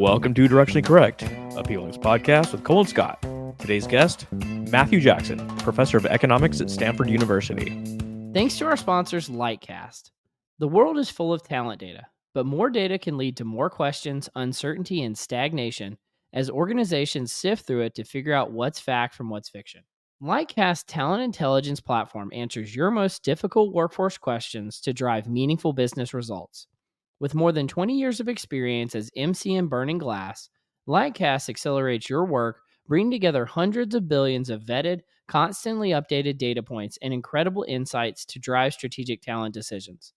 Welcome to Directionally Correct, a PLX podcast with Cole and Scott. Today's guest, Matthew Jackson, professor of economics at Stanford University. Thanks to our sponsors, Lightcast. The world is full of talent data, but more data can lead to more questions, uncertainty, and stagnation as organizations sift through it to figure out what's fact from what's fiction. Lightcast talent intelligence platform answers your most difficult workforce questions to drive meaningful business results. With more than 20 years of experience as MC in Burning Glass, Lightcast accelerates your work, bringing together hundreds of billions of vetted, constantly updated data points and incredible insights to drive strategic talent decisions.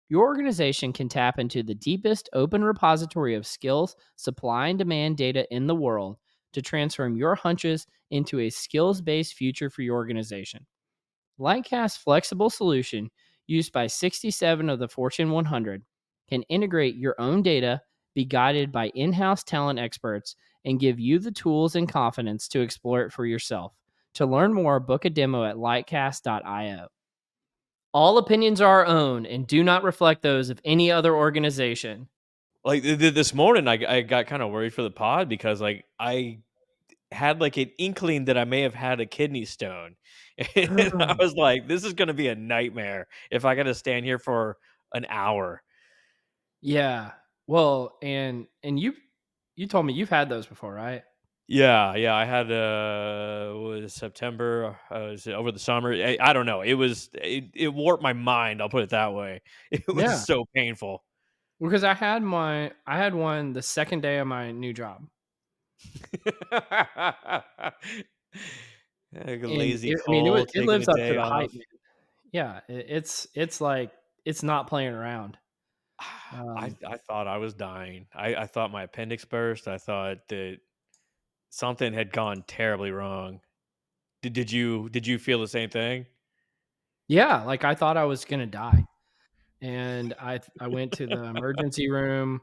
Your organization can tap into the deepest open repository of skills, supply, and demand data in the world to transform your hunches into a skills-based future for your organization. Lightcast's flexible solution, used by 67 of the Fortune 100, can integrate your own data, be guided by in-house talent experts, and give you the tools and confidence to explore it for yourself. To learn more, book a demo at lightcast.io. All opinions are our own and do not reflect those of any other organization. Like this morning, I got kind of worried for the pod because I had like an inkling that I may have had a kidney stone. And I was like, this is going to be a nightmare if I got to stand here for an hour. Yeah. Well, and you told me you've had those before, right? Yeah, I had was September, was it over the summer? I don't know. It warped my mind. I'll put it that way. It was Yeah. so painful. Because I had one the second day of my new job. Lazy It Cole taking lives a up to day the hype, off. man. Yeah, it's like it's not playing around. I thought I was dying. I thought my appendix burst. I thought that something had gone terribly wrong. Did you feel the same thing? Yeah, like I thought I was gonna die, and I went to the emergency room.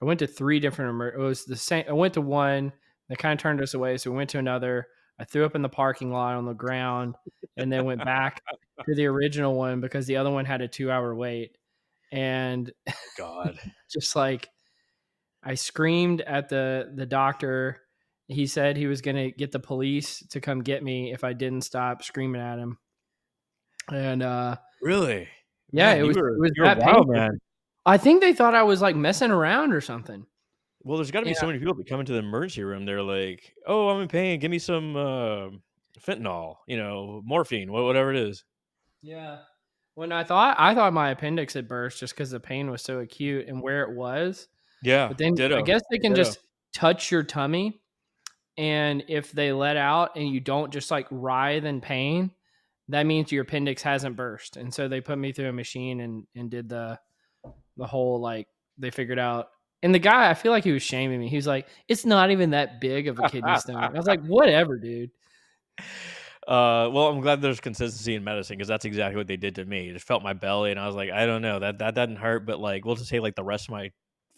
I went to three different. It was the same. I went to one. They kind of turned us away, so we went to another. I threw up in the parking lot on the ground, and then went back to the original one because the other one had a 2-hour wait. And God. just like I screamed at the doctor. He said he was going to get the police to come get me if I didn't stop screaming at him. And Really? yeah, Man, it was you're that wild, painful. man. I think they thought I was like messing around or something. Well, there's got to be Yeah. so many people that come into the emergency room. They're like, "Oh, I'm in pain. Give me some fentanyl, morphine, whatever it is." Yeah. When I thought my appendix had burst just because the pain was so acute and where it was. Yeah, But then I ditto. guess they can Ditto. just touch your tummy, and if they let out and you don't just like writhe in pain, that means your appendix hasn't burst. And so they put me through a machine and did the whole like they figured out. And the guy, I feel like he was shaming me. He was like, "It's not even that big of a kidney stone." I was like, "Whatever, dude." Well, I'm glad there's consistency in medicine because that's exactly what they did to me. It just felt my belly, and I was like, I don't know, that doesn't hurt, but like, we'll just say like the rest of my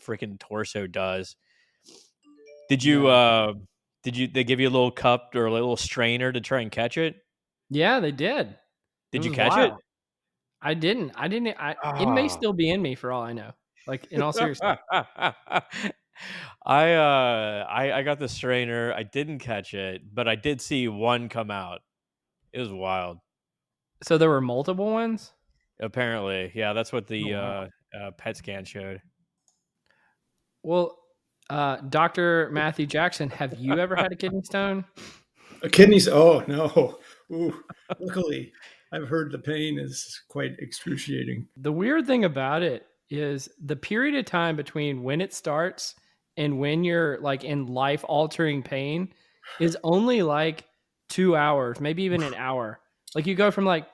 freaking torso does. Did you Yeah. they give you a little cup or a little strainer to try and catch it? Yeah, they did. It Did you was catch it? wild. I didn't. It may Ah. still be in me for all I know. Like in all seriousness. I got the strainer. I didn't catch it, but I did see one come out. It was wild. So there were multiple ones? Apparently, yeah, that's what Oh, the wow. PET scan showed. Well, Dr. Matthew Jackson, have you ever had a kidney stone? Kidneys. Oh no. Ooh. Luckily, I've heard the pain is quite excruciating. The weird thing about it is the period of time between when it starts and when you're like in life altering pain is only like 2 hours, maybe even an hour. Like you go from like,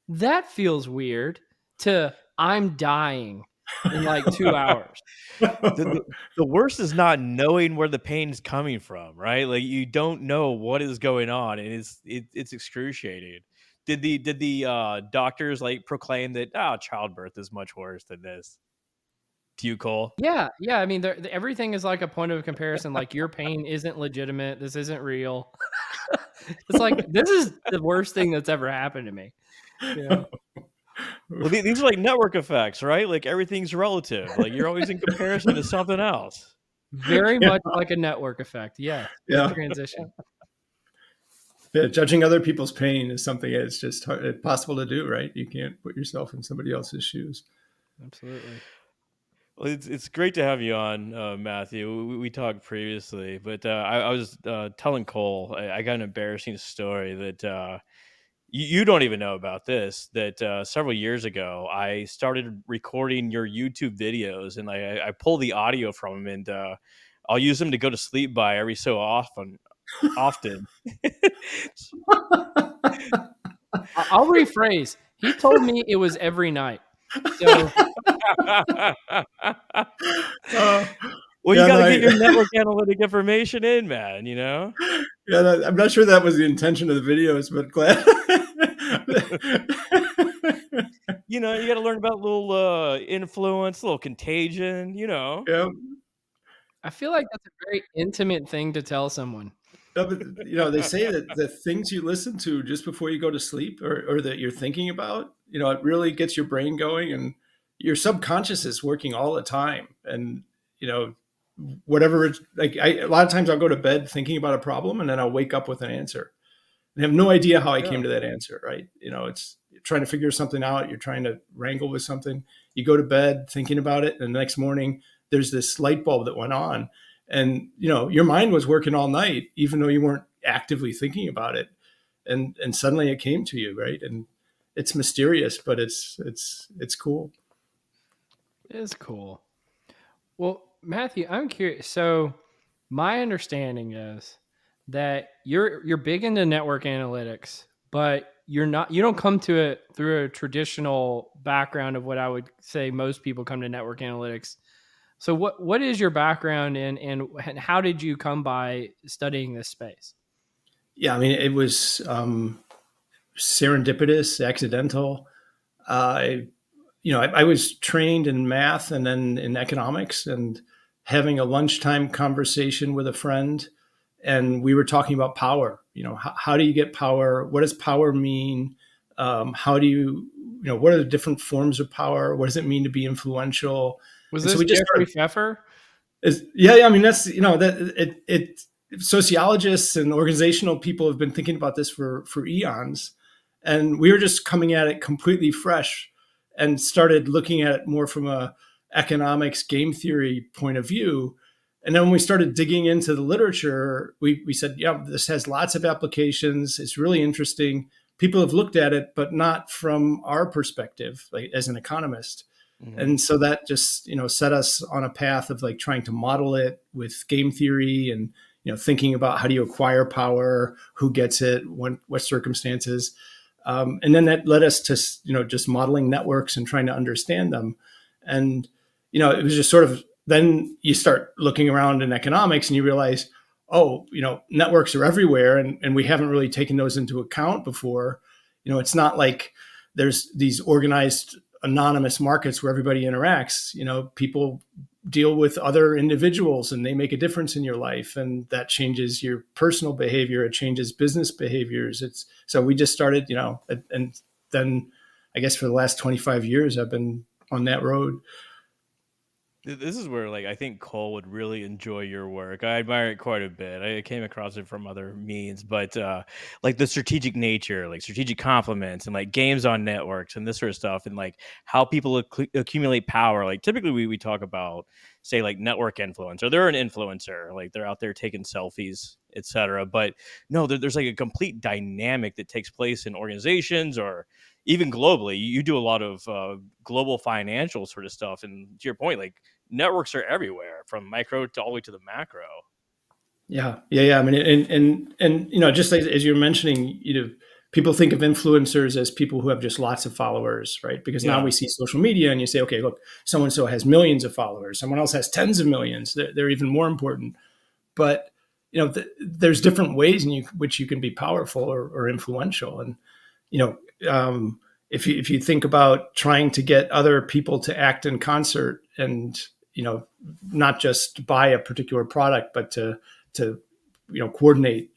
that feels weird to I'm dying in like 2 hours. The worst is not knowing where the pain's coming from, right? Like you don't know what is going on, and it's excruciating. Did the doctors like proclaim that childbirth is much worse than this? To you, Cole? Yeah, yeah. I mean, everything is like a point of comparison. Like your pain isn't legitimate. This isn't real. It's like this is the worst thing that's ever happened to me. Yeah. Well, these are like network effects, right? Like everything's relative. Like you're always in comparison to something else. Very much like a network effect. Yes. Good Yeah. transition. Yeah, judging other people's pain is something that's just impossible to do, right? You can't put yourself in somebody else's shoes. Absolutely. Well, it's great to have you on, Matthew. We talked previously, but I was telling Cole I got an embarrassing story that you don't even know about this. That several years ago, I started recording your YouTube videos, and I pull the audio from them, and I'll use them to go to sleep by every so often. Often. I'll rephrase. He told me it was every night. So Uh, Well, you yeah, no, gotta get your network analytic information in, man, you know? yeah, I'm not sure that was the intention of the videos, but glad. You know, you gotta learn about little, influence, little contagion, you know? Yeah, I feel like that's a very intimate thing to tell someone. no, but they say that the things you listen to just before you go to sleep, or that you're thinking about, it really gets your brain going, and your subconscious is working all the time. And you know, whatever it's like, a lot of times I'll go to bed thinking about a problem, and then I'll wake up with an answer. I have no idea how I Yeah. came to that answer, right? It's you're trying to figure something out, you're trying to wrangle with something. You go to bed thinking about it, and the next morning there's this light bulb that went on. And your mind was working all night, even though you weren't actively thinking about it. And suddenly it came to you, right? And it's mysterious, but it's cool. It is cool. Well, Matthew, I'm curious. So, my understanding is that you're big into network analytics, but you don't come to it through a traditional background of what I would say most people come to network analytics. So what is your background in, and how did you come by studying this space? Yeah, I mean, it was serendipitous, accidental. I was trained in math and then in economics, and having a lunchtime conversation with a friend, and we were talking about power. How do you get power? What does power mean? How do what are the different forms of power? What does it mean to be influential? Was And so this we just Jeffrey started, Pfeffer? yeah, I mean, that's, that it sociologists and organizational people have been thinking about this for eons, and we were just coming at it completely fresh, and started looking at it more from a economics game theory point of view. And then when we started digging into the literature, we said, yeah, this has lots of applications, it's really interesting. People have looked at it, but not from our perspective, like as an economist. Mhm. And so that just set us on a path of like trying to model it with game theory, and thinking about how do you acquire power, who gets it, what circumstances. And then that led us to just modeling networks and trying to understand them. And it was just sort of, then you start looking around in economics and you realize, oh, networks are everywhere, and we haven't really taken those into account before. It's not like there's these organized anonymous markets where everybody interacts. People deal with other individuals, and they make a difference in your life, and that changes your personal behavior, it changes business behaviors. So we just started, and then I guess for the last 25 years I've been on that road. This is where, like, I think Cole would really enjoy your work. I admire it quite a bit. I came across it from other means, but like the strategic nature, like strategic complements, and like games on networks and this sort of stuff, and like how people accumulate power. Like typically, we talk about, say, like network influencer. They're an influencer, like they're out there taking selfies, etc. But no, there's like a complete dynamic that takes place in organizations or even globally. You do a lot of global financial sort of stuff, and to your point, like networks are everywhere from micro to all the way to the macro. Yeah. I mean, and just like, as you're mentioning, people think of influencers as people who have just lots of followers, right? Because now Yeah. we see social media, and you say, okay, look, so and so has millions of followers, someone else has tens of millions. They're even more important. But there's different ways in which you can be powerful or influential. And you know, if you think about trying to get other people to act in concert, and not just buy a particular product, but to coordinate,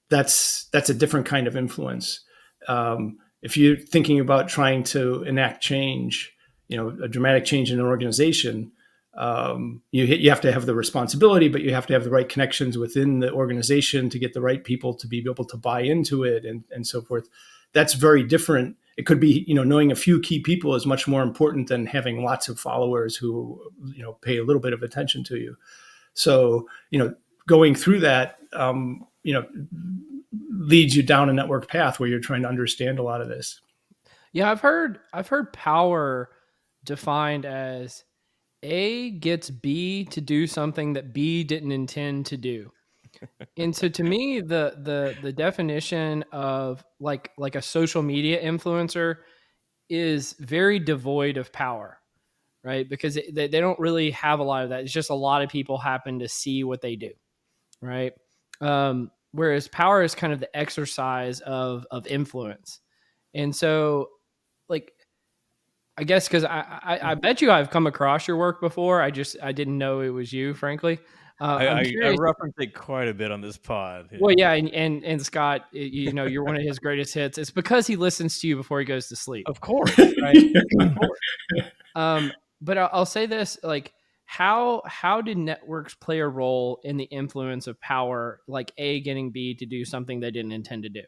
that's a different kind of influence. If you're thinking about trying to enact change, a dramatic change in an organization, You have to have the responsibility, but you have to have the right connections within the organization to get the right people to be able to buy into it, and so forth. That's very different. It could be, knowing a few key people is much more important than having lots of followers who, pay a little bit of attention to you. So, going through that, leads you down a network path where you're trying to understand a lot of this. Yeah, I've heard power defined as A gets B to do something that B didn't intend to do. And so to me, the definition of like a social media influencer is very devoid of power, right? Because they don't really have a lot of that. It's just a lot of people happen to see what they do, right? Whereas power is kind of the exercise of influence. And so, like, I guess because I bet you I've come across your work before. I didn't know it was you, frankly. I'm I curious. reference it quite a bit on this pod. Well, yeah, and Scott, you're one of his greatest hits. It's because he listens to you before he goes to sleep, Of course. right? Of course. But I'll say this: like, how did networks play a role in the influence of power, like A getting B to do something they didn't intend to do?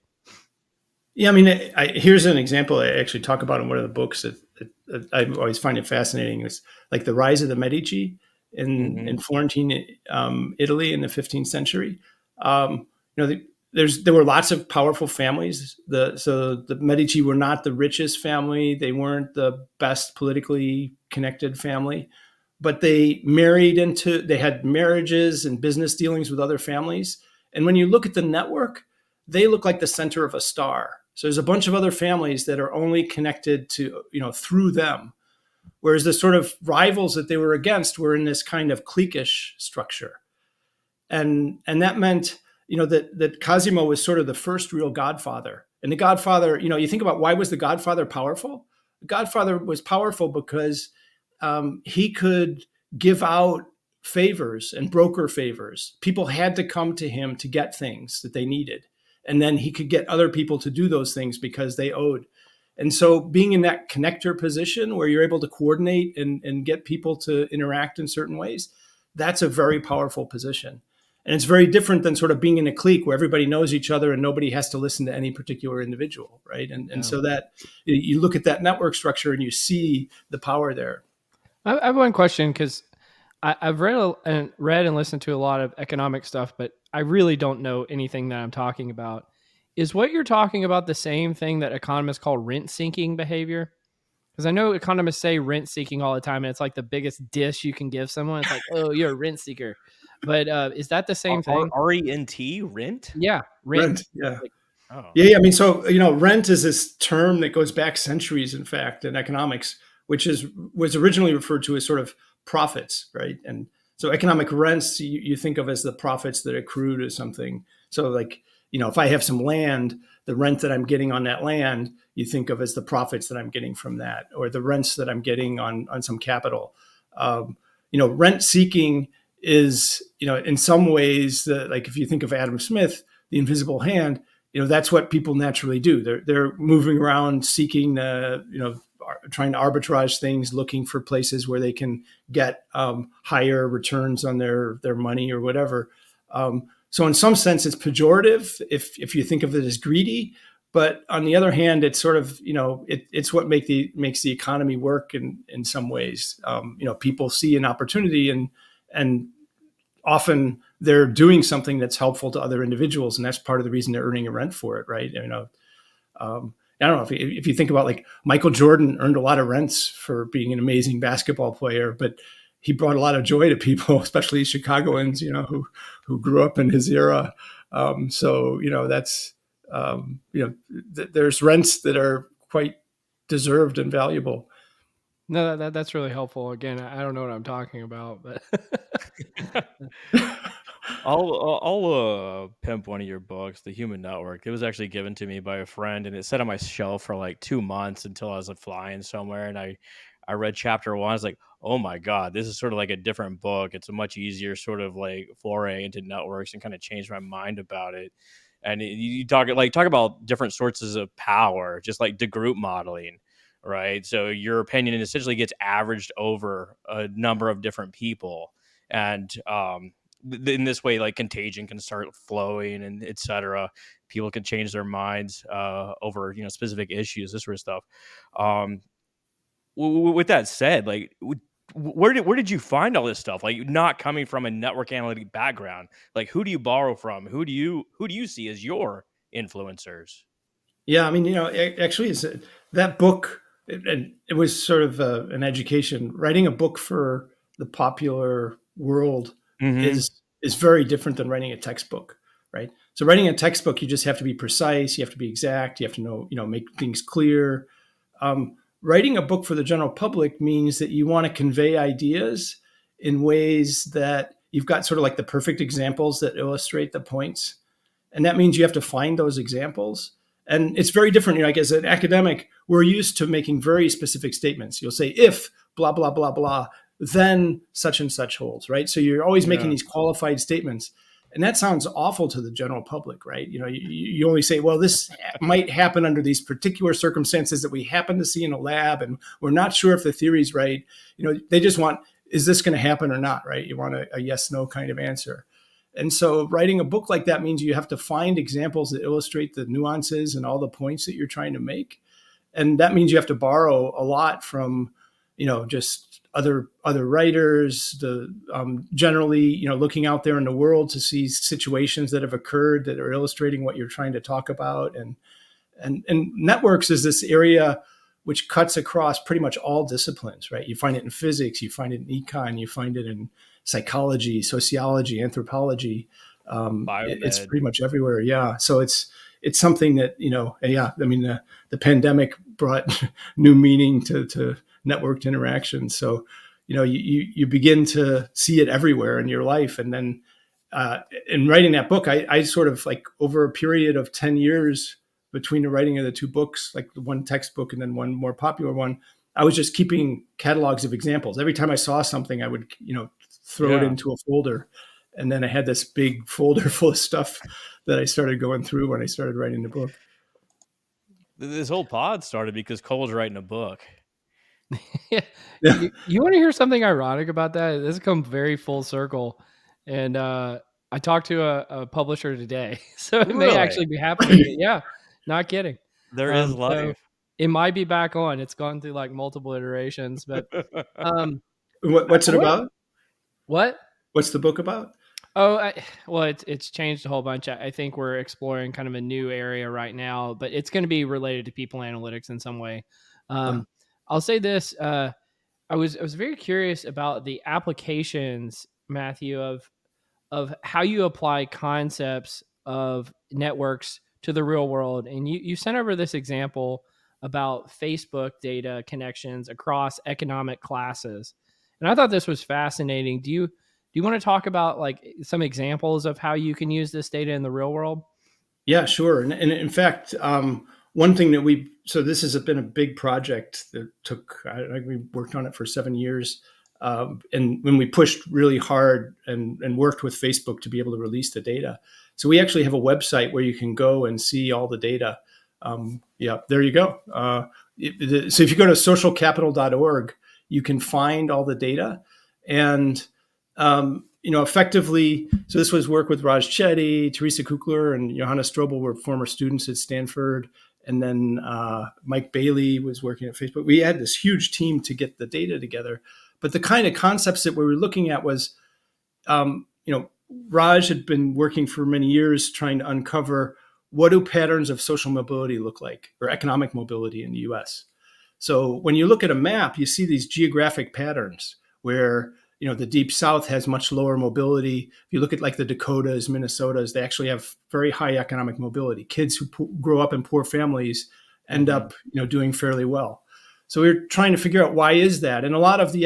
Yeah, I mean, here's an example I actually talk about in one of the books that I always find it fascinating. It's like the rise of the Medici in Florentine, Italy in the 15th century. There were lots of powerful families. So the Medici were not the richest family. They weren't the best politically connected family, but they had marriages and business dealings with other families. And when you look at the network, they look like the center of a star. So there's a bunch of other families that are only connected to, through them. Whereas the sort of rivals that they were against were in this kind of cliquish structure. And that meant, that Cosimo was sort of the first real godfather. And the godfather, you think about, why was the godfather powerful? The godfather was powerful because he could give out favors and broker favors. People had to come to him to get things that they needed. And then he could get other people to do those things because they owed. And so being in that connector position where you're able to coordinate and get people to interact in certain ways, that's a very powerful position. And it's very different than sort of being in a clique where everybody knows each other and nobody has to listen to any particular individual, right? And so that you look at that network structure and you see the power there. I have one question, because I've read and listened to a lot of economic stuff, but I really don't know anything that I'm talking about. Is what you're talking about the same thing that economists call rent-seeking behavior? Because I know economists say rent-seeking all the time, and it's like the biggest dish you can give someone. It's like, oh, you're a rent seeker. But is that the same thing? R-E-N-T, rent? Yeah, Rent, yeah. Like, oh. Yeah. I mean, so, rent is this term that goes back centuries, in fact, in economics, which was originally referred to as sort of profits, right? And so economic rents, you think of as the profits that accrue to something. So like, if I have some land, the rent that I'm getting on that land, you think of as the profits that I'm getting from that, or the rents that I'm getting on some capital. Rent seeking is, in some ways, like if you think of Adam Smith, the invisible hand, that's what people naturally do. They're moving around seeking trying to arbitrage things, looking for places where they can get higher returns on their money or whatever. So in some sense, it's pejorative if you think of it as greedy. But on the other hand, it's sort of, it's what makes the economy work in some ways. People see an opportunity and often they're doing something that's helpful to other individuals. And that's part of the reason they're earning a rent for it, right? I don't know if you think about, like, Michael Jordan earned a lot of rents for being an amazing basketball player, but he brought a lot of joy to people, especially Chicagoans, who grew up in his era. That's there's rents that are quite deserved and valuable. No, that's really helpful. Again, I don't know what I'm talking about, but I'll pimp one of your books, The Human Network. It was actually given to me by a friend, and it sat on my shelf for like 2 months until I was flying somewhere, and I read chapter 1. I was like, oh my God, this is sort of like a different book. It's a much easier sort of like foray into networks, and kind of changed my mind about it. And you talk about different sources of power, just like the group modeling. right? So your opinion essentially gets averaged over a number of different people, and in this way, like contagion can start flowing and etc. People can change their minds over specific issues, this sort of stuff. Um, with that said, like, where did you find all this stuff? Like, not coming from a network analytic background, like, who do you borrow from? Who do you see as your influencers? Yeah, I mean, actually, that book, and it was sort of an education. Writing a book for the popular world Hmm. is very different than writing a textbook, right? So, writing a textbook, you just have to be precise, you have to be exact, you have to know, make things clear. Writing a book for the general public means that you want to convey ideas in ways that you've got sort of like the perfect examples that illustrate the points, and that means you have to find those examples. And it's very different. Like as an academic, we're used to making very specific statements. You'll say, if blah, blah, blah, blah, then such and such holds, right? So you're always making Yeah. these qualified statements. And that sounds awful to the general public, right? You only say, well, this might happen under these particular circumstances that we happen to see in a lab, and we're not sure if the theory's right. They just want, is this going to happen or not, right? You want a yes, no kind of answer. And so writing a book like that means you have to find examples that illustrate the nuances and all the points that you're trying to make. And that means you have to borrow a lot from, just other writers, the generally, looking out there in the world to see situations that have occurred that are illustrating what you're trying to talk about. And networks is this area which cuts across pretty much all disciplines, right? You find it in physics, you find it in econ, you find it in psychology, sociology, anthropology. It's Biomed. pretty much everywhere. Yeah. So it's something that, yeah, I mean, the pandemic brought new meaning to networked interactions. So, you begin to see it everywhere in your life. And then in writing that book, I sort of like over a period of 10 years between the writing of the two books, like the one textbook and then one more popular one, I was just keeping catalogs of examples. Every time I saw something, I would, throw it Yeah. into a folder. And then I had this big folder full of stuff that I started going through when I started writing the book. This whole pod started because Cole was writing a book. Yeah. Yeah. You want to hear something ironic about that? This has come very full circle. And I talked to a publisher today, so it may Really? actually be happening. Yeah, not kidding. There is So life. it might be back on. It's gone through like multiple iterations, but um, What's it about? what? What's the book about? Oh, well, it's changed a whole bunch. I think we're exploring kind of a new area right now, but it's going to be related to people analytics in some way. Uh, I'll say this: I was very curious about the applications, Matthew, of how you apply concepts of networks to the real world. And you sent over this example about Facebook data connections across economic classes. And I thought this was fascinating. Do you want to talk about like some examples of how you can use this data in the real world? Yeah, sure. And in fact, one thing that so this has been a big project that we worked on it for 7 years. And when we pushed really hard and worked with Facebook to be able to release the data. So we actually have a website where you can go and see all the data. Yeah, there you go. So if you go to socialcapital.org, you can find all the data. And effectively, so this was work with Raj Chetty, Teresa Kukler, and Johanna Strobel were former students at Stanford. And then Mike Bailey was working at Facebook. We had this huge team to get the data together. But the kind of concepts that we were looking at was, Raj had been working for many years trying to uncover what do patterns of social mobility look like, or economic mobility in the US. So when you look at a map, you see these geographic patterns where the deep south has much lower mobility. If you look at like the Dakotas, Minnesotas, they actually have very high economic mobility. Kids who grow up in poor families end up doing fairly well. So we're trying to figure out why is that, and a lot of the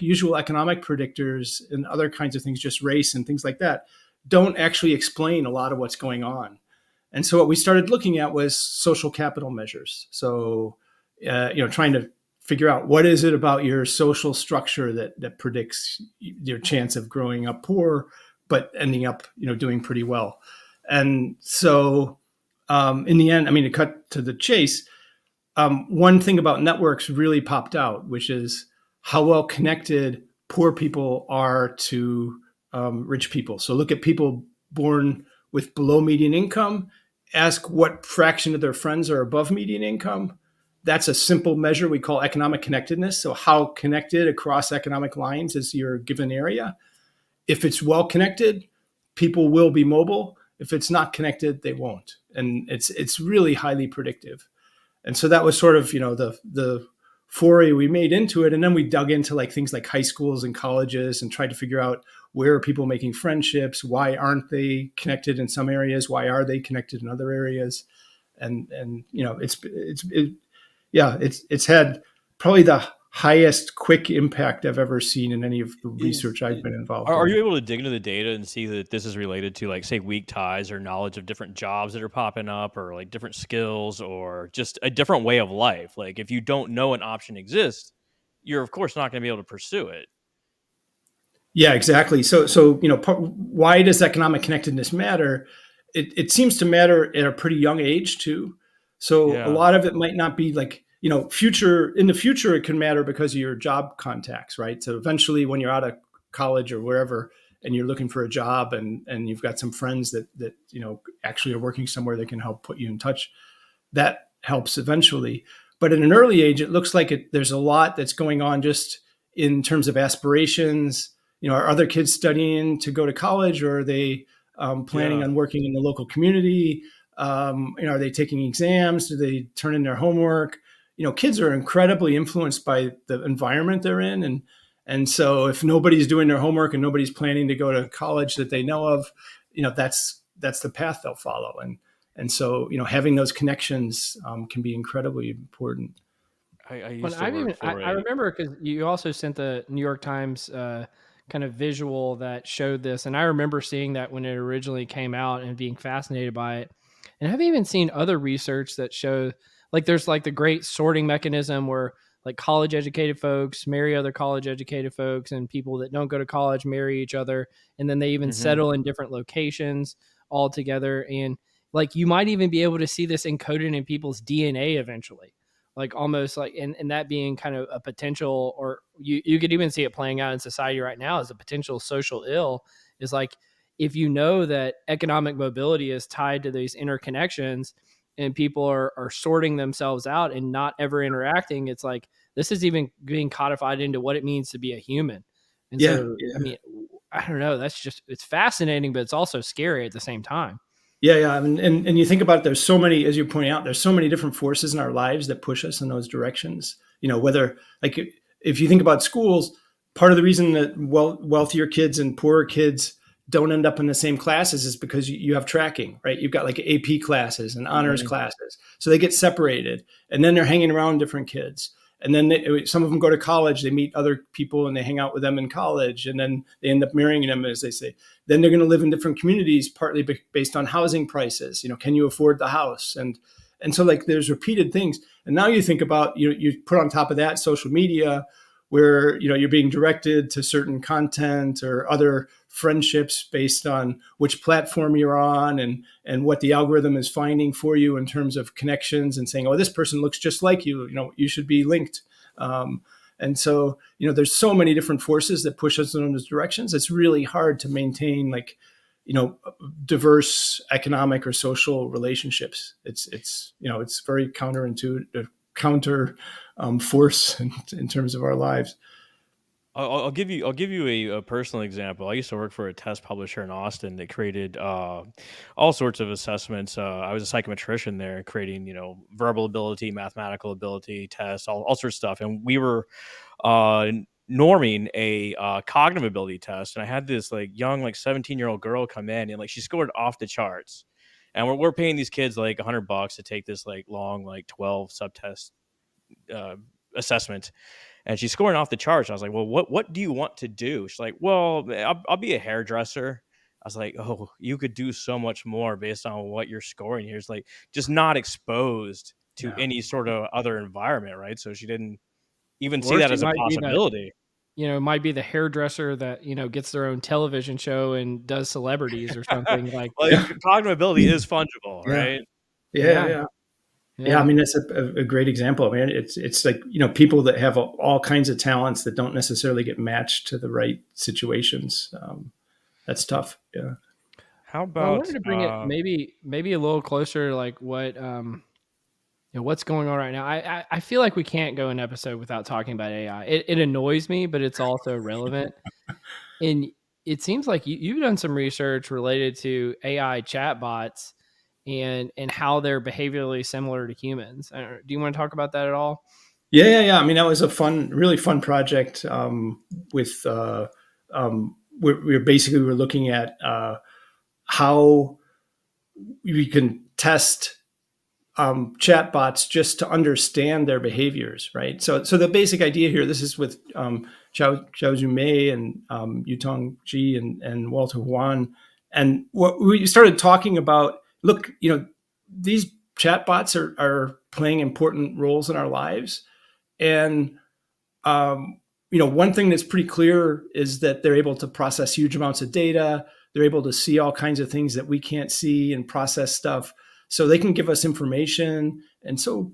usual economic predictors and other kinds of things, just race and things like that, don't actually explain a lot of what's going on. And so what we started looking at was social capital measures. So trying to figure out what is it about your social structure that predicts your chance of growing up poor, but ending up, doing pretty well. And so in the end, to cut to the chase, one thing about networks really popped out, which is how well connected poor people are to rich people. So look at people born with below median income, ask what fraction of their friends are above median income. That's a simple measure we call economic connectedness. So how connected across economic lines is your given area? If it's well connected, people will be mobile. If it's not connected, they won't. And it's really highly predictive. And so that was sort of, the foray we made into it. And then we dug into like things like high schools and colleges and tried to figure out, where are people making friendships? Why aren't they connected in some areas? Why are they connected in other areas? And it's had probably the highest quick impact I've ever seen in any of the research I've been involved Are in. you able to dig into the data and see that this is related to, like, say, weak ties or knowledge of different jobs that are popping up, or like different skills, or just a different way of life? Like, if you don't know an option exists, you're of course not going to be able to pursue it. Yeah, exactly. So why does economic connectedness matter? It seems to matter at a pretty young age too. So a Yeah. lot of it might not be like, future in the future, it can matter because of your job contacts, right? So eventually when you're out of college or wherever and you're looking for a job and you've got some friends that actually are working somewhere that can help put you in touch, that helps eventually. But at an early age, it looks like there's a lot that's going on just in terms of aspirations. Are other kids studying to go to college, or are they planning Yeah. on working in the local community? Are they taking exams? Do they turn in their homework? Kids are incredibly influenced by the environment they're in, and so if nobody's doing their homework and nobody's planning to go to college that they know of, that's the path they'll follow. And so, having those connections can be incredibly important. I Well, used to I've work even for I a remember because you also sent the New York Times kind of visual that showed this, and I remember seeing that when it originally came out and being fascinated by it. And I've even seen other research that show like there's like the great sorting mechanism where like college educated folks marry other college educated folks, and people that don't go to college marry each other, and then they even Mhm. settle in different locations all together. And like you might even be able to see this encoded in people's DNA eventually, like almost like and that being kind of a potential, or you could even see it playing out in society right now as a potential social ill, is like if you know that economic mobility is tied to these interconnections and people are sorting themselves out and not ever interacting, it's like this is even being codified into what it means to be a human. And Yeah, so I yeah. mean, I don't know, that's just, it's fascinating, but it's also scary at the same time. Yeah. And you think about it, there's so many, as you're pointing out, there's so many different forces in our lives that push us in those directions. Whether like if you think about schools, part of the reason that wealthier kids and poorer kids don't end up in the same classes is because you have tracking, right? You've got like AP classes and honors Mhm. classes, so they get separated, and then they're hanging around different kids. And then some of them go to college, they meet other people and they hang out with them in college, and then they end up marrying them, as they say. Then they're going to live in different communities, partly based on housing prices. Can you afford the house? And so like there's repeated things. And now you think about, you put on top of that social media, where you're being directed to certain content or other friendships based on which platform you're on, and what the algorithm is finding for you in terms of connections, and saying, oh, this person looks just like you, you should be linked. And so, there's so many different forces that push us in those directions. It's really hard to maintain like, diverse economic or social relationships. It's very counterintuitive, counter force in terms of our lives. I'll give you a personal example. I used to work for a test publisher in Austin that created all sorts of assessments. I was a psychometrician there, creating verbal ability, mathematical ability tests, all sorts of stuff. And we were uh, norming a cognitive ability test. And I had this like young, like 17-year-old girl come in, and like she scored off the charts. And we're paying these kids like $100 to take this like long, like 12 subtest uh, assessment, and she's scoring off the charts. I was like, well, what do you want to do? She's like, well, I'll be a hairdresser. I was like, oh, you could do so much more based on what you're scoring here. It's like just not exposed to Yeah. any sort of other environment, right? So she didn't even see Or that she as a might be the, possibility. might be the hairdresser that, gets their own television show and does celebrities or something like, Like Yeah. cognitive ability is fungible, Yeah. right? Yeah. yeah. Yeah. Yeah, Yeah. I mean that's a great example. I mean, it's like people that have all kinds of talents that don't necessarily get matched to the right situations. That's tough. Yeah. How Well, I about wanted to bring it maybe a little closer to like what what's going on right now. I feel like we can't go an episode without talking about AI. It annoys me, but it's also relevant. And it seems like you've done some research related to AI chatbots and how they're behaviorally similar to humans. Do you want to talk about that at all? Yeah. I mean, that was a really fun project. With we're basically we're looking at how we can test chatbots just to understand their behaviors, right? So the basic idea here, this is with Xiaozhu Mei and Yutong Ji and Walter Huan, and what we started talking about. Look, these chatbots are playing important roles in our lives, and one thing that's pretty clear is that they're able to process huge amounts of data. They're able to see all kinds of things that we can't see and process stuff. So they can give us information. And so,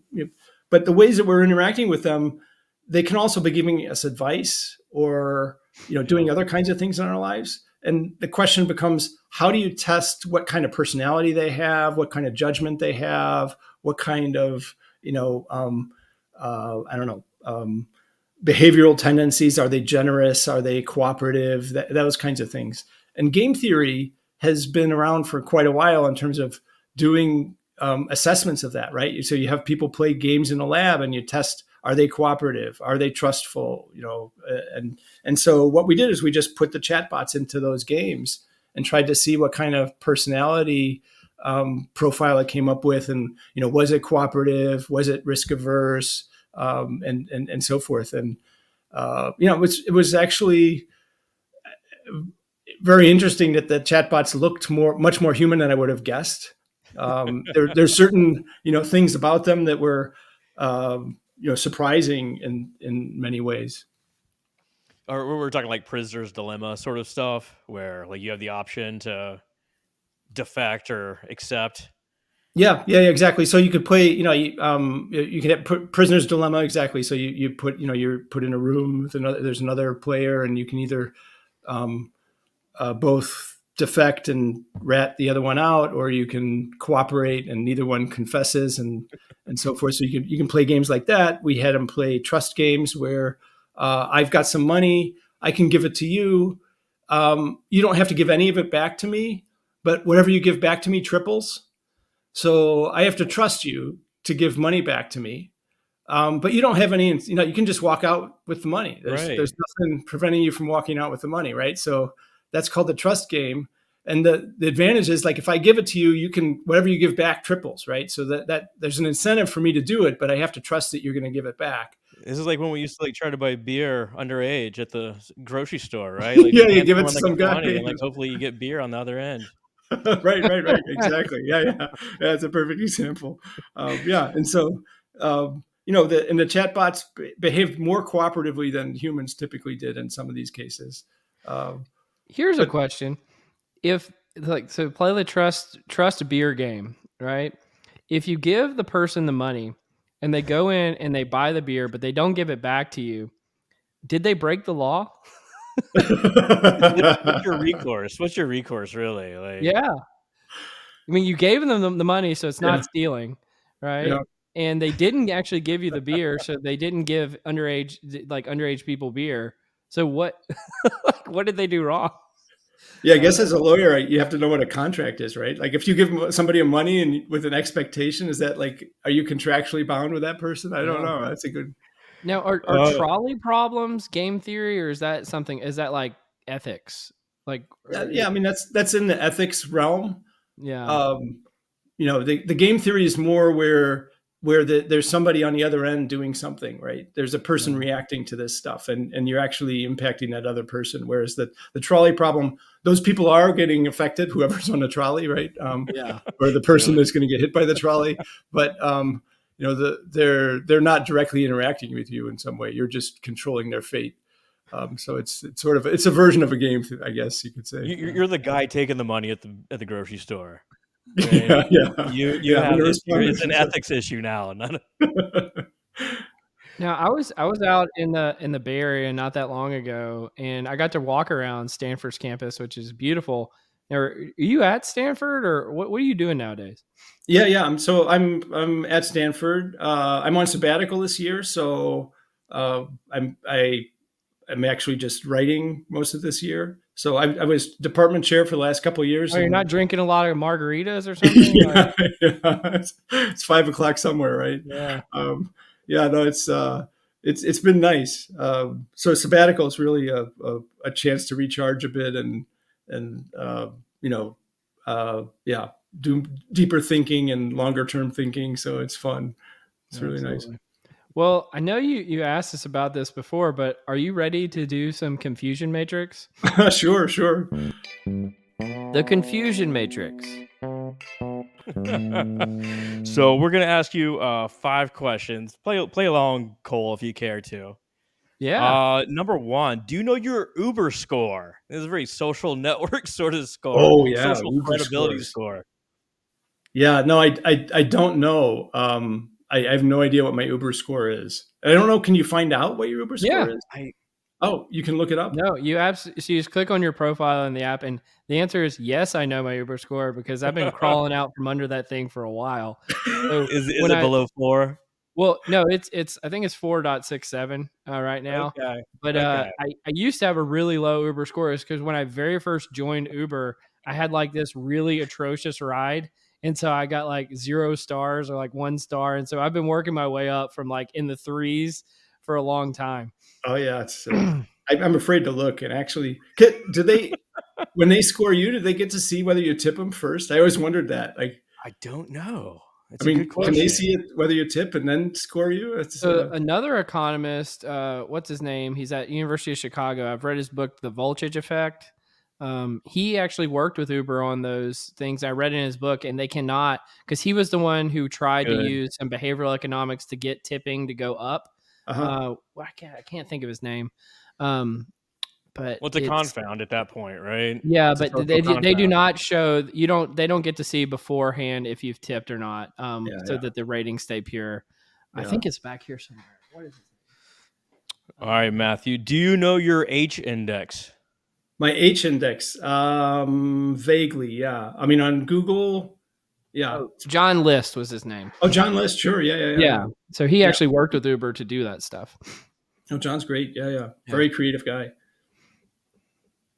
but the ways that we're interacting with them, they can also be giving us advice or, doing other kinds of things in our lives. And the question becomes, how do you test what kind of personality they have, what kind of judgment they have, what kind of, I don't know, behavioral tendencies. Are they generous? Are they cooperative? Those kinds of things. And game theory has been around for quite a while in terms of doing assessments of that, right? So you have people play games in a lab and you test, are they cooperative? Are they trustful? And so what we did is we just put the chatbots into those games and tried to see what kind of personality profile it came up with. And, was it cooperative? Was it risk averse? And so forth. And it was actually very interesting that the chatbots looked much more human than I would have guessed. There's certain things about them that were surprising in many ways. or we're talking like prisoner's dilemma sort of stuff where like you have the option to defect or accept. Yeah, exactly. So you could play, you could have prisoner's dilemma, exactly. So you put, you're put in a room with there's another player, and you can either both defect and rat the other one out, or you can cooperate and neither one confesses, and so forth. So you can play games like that. We had them play trust games where I've got some money, I can give it to you. You don't have to give any of it back to me, but whatever you give back to me triples. So I have to trust you to give money back to me. But you don't have any, you can just walk out with the money. Right. There's nothing preventing you from walking out with the money, right? So that's called the trust game. And the advantage is, like, if I give it to you, you can, whatever you give back triples, right? So that there's an incentive for me to do it, but I have to trust that you're going to give it back. This is like when we used to like try to buy beer underage at the grocery store, right? Like Yeah, you you hand give it someone to like some a guy. 20 and like hopefully you get beer on the other end. Right. Exactly. Yeah. That's a perfect example. Yeah. And so, the chatbots behaved more cooperatively than humans typically did in some of these cases. Here's a But question. If like so play the trust beer game, right? If you give the person the money and they go in and they buy the beer but they don't give it back to you, did they break the law? What's your recourse? What's your recourse really? Like Yeah. I mean, you gave them the money, so it's yeah, not stealing, right? yeah. And they didn't actually give you the beer, so they didn't give underage people beer. So what like, what did they do wrong? Yeah, I guess as a lawyer, you have to know what a contract is, right? Like, if you give somebody a money and with an expectation, is that, like, are you contractually bound with that person? I don't Yeah. know. That's a good. Now, are Uh, trolley problems game theory, or is that like ethics? Like, yeah, I mean that's in the ethics realm. yeah, Um, the game theory is more where there's somebody on the other end doing something, right? There's a person yeah, reacting to this stuff, and you're actually impacting that other person. Whereas the trolley problem, those people are getting affected, whoever's on the trolley, right? yeah. Or the yeah. person that's going to get hit by the trolley. But they're not directly interacting with you in some way. You're just controlling their fate. So it's sort of, it's a version of a game, I guess you could say. You're the guy taking the money at the grocery store. Right? Yeah, yeah, You yeah. I'm have gonna it. respond It's to an that. ethics issue now. Not Now, I was out in the Bay Area not that long ago, and I got to walk around Stanford's campus, which is beautiful. Now, are you at Stanford, or what are you doing nowadays? Yeah, yeah. I'm at Stanford. I'm on sabbatical this year, so uh, I'm actually just writing most of this year. So I was department chair for the last couple of years, Oh, you're not and drinking a lot of margaritas or something? Like, yeah, yeah, it's 5 o'clock somewhere, right? yeah, Um, yeah, no, it's been nice. So sabbatical is really a chance to recharge a bit and you know yeah, do deeper thinking and longer term thinking. So it's fun. It's really nice. absolutely. Well, I know you asked us about this before, but are you ready to do some confusion matrix? Sure, sure. The confusion matrix. so we're gonna ask you 5 questions. Play along, Cole, if you care to. Yeah. Number one, do you know your Uber score? This is a very social network sort of score, Oh yeah, social Uber credibility scores. score. Yeah, no, I don't know. I have no idea what my Uber score is. I don't know. Can you find out what your Uber Yeah. score is? I Oh, you can look it up. No, you absolutely. So you just click on your profile in the app, and the answer is yes. I know my Uber score because I've been crawling out from under that thing for a while. So is when it I below 4? well, no, it's I think it's 4.67 right now. Okay, But okay. I used to have a really low Uber score, is because when I very first joined Uber, I had like this really atrocious ride, and so I got like 0 stars or like 1 star, and so I've been working my way up from like in the threes for a long time. Oh yeah, it's. I'm afraid to look and actually. Do they when they score you? Do they get to see whether you tip them first? I always wondered that. Like, I don't know. I It's a good mean, can they question. see it whether you tip and then score you? It's Another economist, what's his name? He's at University of Chicago. I've read his book, The Voltage Effect. He actually worked with Uber on those things. I read in his book, and they cannot, because he was the one who tried to Good. use some behavioral economics to get tipping to go up. uh-huh. Well, I can't think of his name, um, but Well, it's a it's confound at that point, right? yeah, It's a but social they do confound. not show, you don't, they don't get to see beforehand if you've tipped or not, Yeah, so yeah, that the ratings stay pure. I yeah. think it's back here somewhere. What is it? All right, Matthew. Do you know your H index? My H index, vaguely, yeah. I mean, on Google, yeah. Oh, John List was his name. Oh, John List, sure, yeah, yeah, yeah, Yeah. So he yeah. actually worked with Uber to do that stuff. Oh, John's great, yeah, yeah. Yeah. Very creative guy.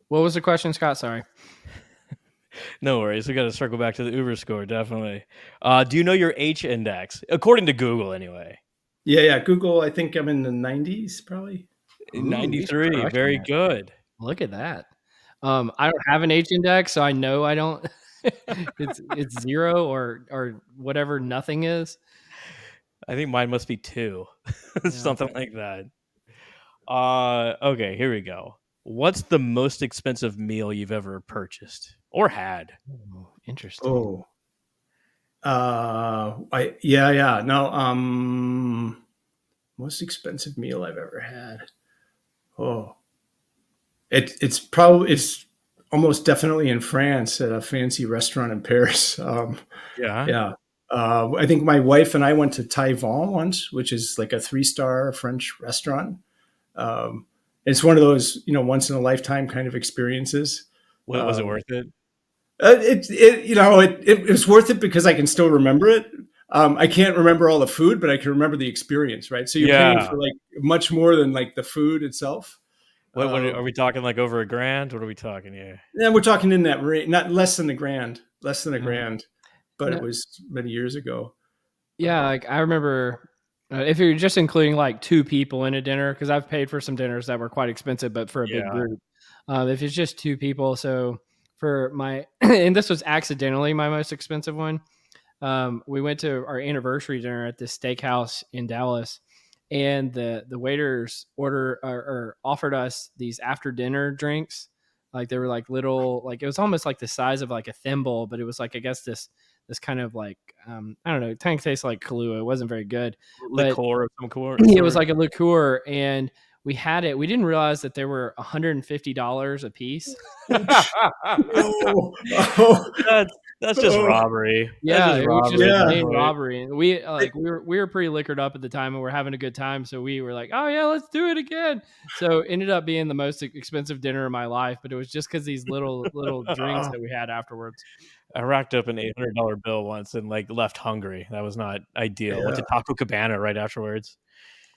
What was the question, Scott? Sorry. No worries. We got to circle back to the Uber score, definitely. Do you know your H index? According to Google, anyway. Yeah, yeah. Google, I think I'm in the 90s, probably. Ooh, he's 93. crushing Very it. good. Look at that. I don't have an H index, so I know I don't. It's 0 or whatever nothing is. I think mine must be 2. Yeah. Something like that. Okay, here we go. What's the most expensive meal you've ever purchased or had? Oh, interesting. Oh. Yeah. No, most expensive meal I've ever had. Oh. It's almost definitely in France at a fancy restaurant in Paris. Yeah. Yeah. I think my wife and I went to Taïwan once, which is like a 3-star French restaurant. It's one of those, once in a lifetime kind of experiences. Was it worth it? It was worth it because I can still remember it. I can't remember all the food, but I can remember the experience, right? So you're paying Yeah. for like much more than like the food itself. What are we talking, like over $1,000? What are we talking here? Yeah, we're talking in that range, not less than less than a Yeah. grand, but No. it was many years ago. Yeah, like I remember, if you're just including like 2 people in a dinner, because I've paid for some dinners that were quite expensive, but for a big Yeah. group. If it's just 2 people, so for my and this was accidentally my most expensive one. We went to our anniversary dinner at this steakhouse in Dallas, and the waiters or offered us these after dinner drinks. Like they were like little, like it was almost like the size of like a thimble, but it was like, I guess this kind of like, I don't know, it kind of tastes like Kahlua. It wasn't very good, but Liqueur of some it was sort? like a liqueur, and we had it. We didn't realize that they were $150 a piece. Oh, That's That's just Oh, robbery. That's Yeah, just it was just robbery at that Yeah. plain point. robbery, and we were pretty liquored up at the time, and we're having a good time, so we were like, "Oh yeah, let's do it again." So it ended up being the most expensive dinner of my life, but it was just because these little drinks that we had afterwards. I racked up an $800 bill once and like left hungry. That was not ideal. Went Yeah. to Taco Cabana right afterwards.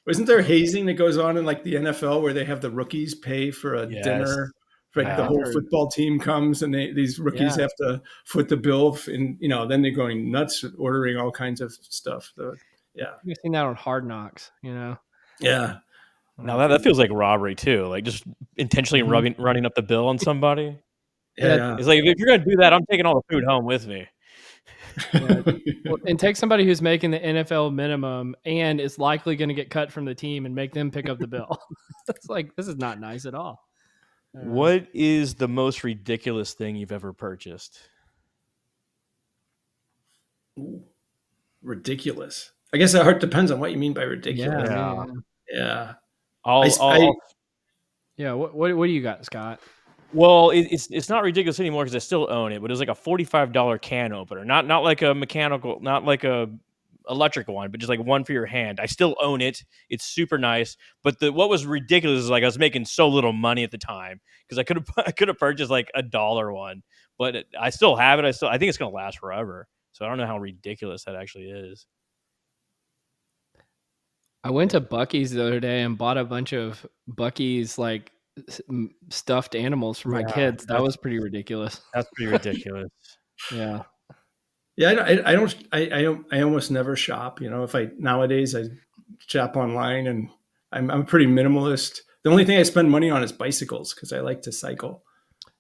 Isn't there hazing that goes on in like the NFL where they have the rookies pay for a Yes. dinner? Like Yeah. the whole I've heard. football team comes and these rookies Yeah. have to foot the bill, and then they're going nuts ordering all kinds of stuff. Yeah, You've seen that on Hard Knocks, you know. yeah, Now that feels like robbery too. Like just intentionally Mhm. running up the bill on somebody. yeah. It's like if you're gonna do that, I'm taking all the food home with me. Yeah. Well, and take somebody who's making the NFL minimum and is likely going to get cut from the team and make them pick up the bill. It's like, this is not nice at all. What is the most ridiculous thing you've ever purchased? Ooh, ridiculous. I guess that depends on what you mean by Yeah, ridiculous. Yeah. Yeah. I'll yeah. What do you got, Scott? Well, it's not ridiculous anymore because I still own it, but it was like a $45 can opener, not like a mechanical, not like a electric one, but just like one for your hand. I still own it. It's super nice. But what was ridiculous is like I was making so little money at the time because I could have purchased like $1 one, but I still have it. I think it's gonna last forever. So I don't know how ridiculous that actually is. I went to Buc-ee's the other day and bought a bunch of Buc-ee's like stuffed animals for my Yeah, kids. That was pretty ridiculous. That's pretty ridiculous. Yeah. Yeah, I almost never shop. If nowadays I shop online, and I'm pretty minimalist. The only thing I spend money on is bicycles because I like to cycle.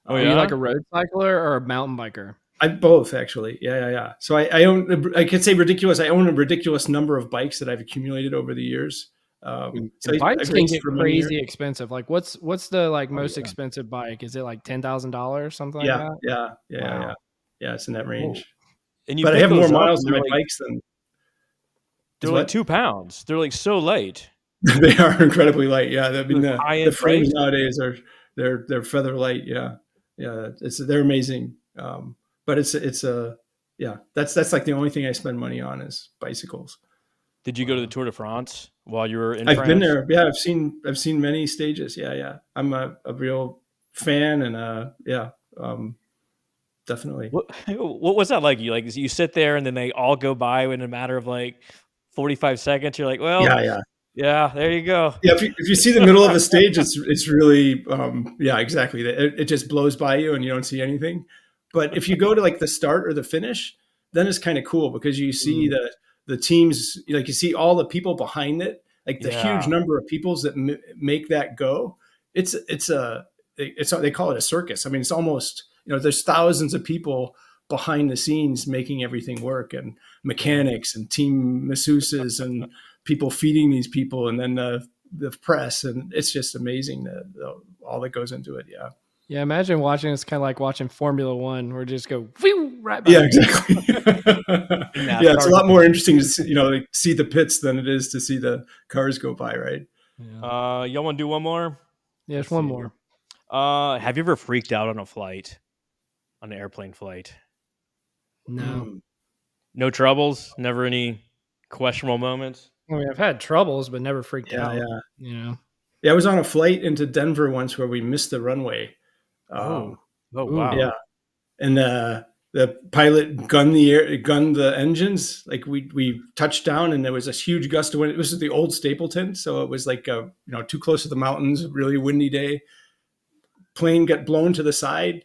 Oh, Are yeah? you like a road cycler or a mountain biker? I both actually. Yeah. So I own. I could say ridiculous. I own a ridiculous number of bikes that I've accumulated over the years. So And bikes I've can raced get for many years. crazy expensive. Like what's the like most yeah. expensive bike? Is it like $10,000 something like Yeah, that? yeah. Wow. Yeah, it's in that range. And you But I pick have more those up, miles and on my bikes than they're like 2 pounds. They're like so light. they are incredibly light. Yeah, I mean Those the high-end frames bikes? nowadays are they're feather light. Yeah, they're amazing. But it's a yeah. That's like the only thing I spend money on is bicycles. Did you go to the Tour de France while you were in I've France? been there. Yeah, I've seen many stages. Yeah. I'm a real fan, and definitely. What was that like? You sit there and then they all go by in a matter of like 45 seconds. You're like, well, Yeah. there you go. Yeah, if you see the middle of a stage, it's really exactly. It just blows by you and you don't see anything. But if you go to like the start or the finish, then it's kind of cool because you see the teams, like you see all the people behind it, like the huge number of peoples that make that go. It's they call it a circus. I mean, it's almost there's thousands of people behind the scenes making everything work, and mechanics and team masseuses and people feeding these people, and then the press, and it's just amazing all that goes into it. Yeah, imagine watching. It's kind of like watching Formula One, where it just go right by. Yeah, exactly. Yeah, it's a lot more interesting to see the pits than it is to see the cars go by, right? Yeah. Y'all want to do one more? Yeah, there's one more. Have you ever freaked out on an airplane flight? No. No troubles? Never any questionable moments? I mean, I've had troubles, but never freaked out. Yeah. I was on a flight into Denver once where we missed the runway. Oh wow. Yeah, and the pilot gunned the engines. Like we touched down, and there was this huge gust of wind. It was the old Stapleton, so it was like too close to the mountains. Really windy day. Plane got blown to the side,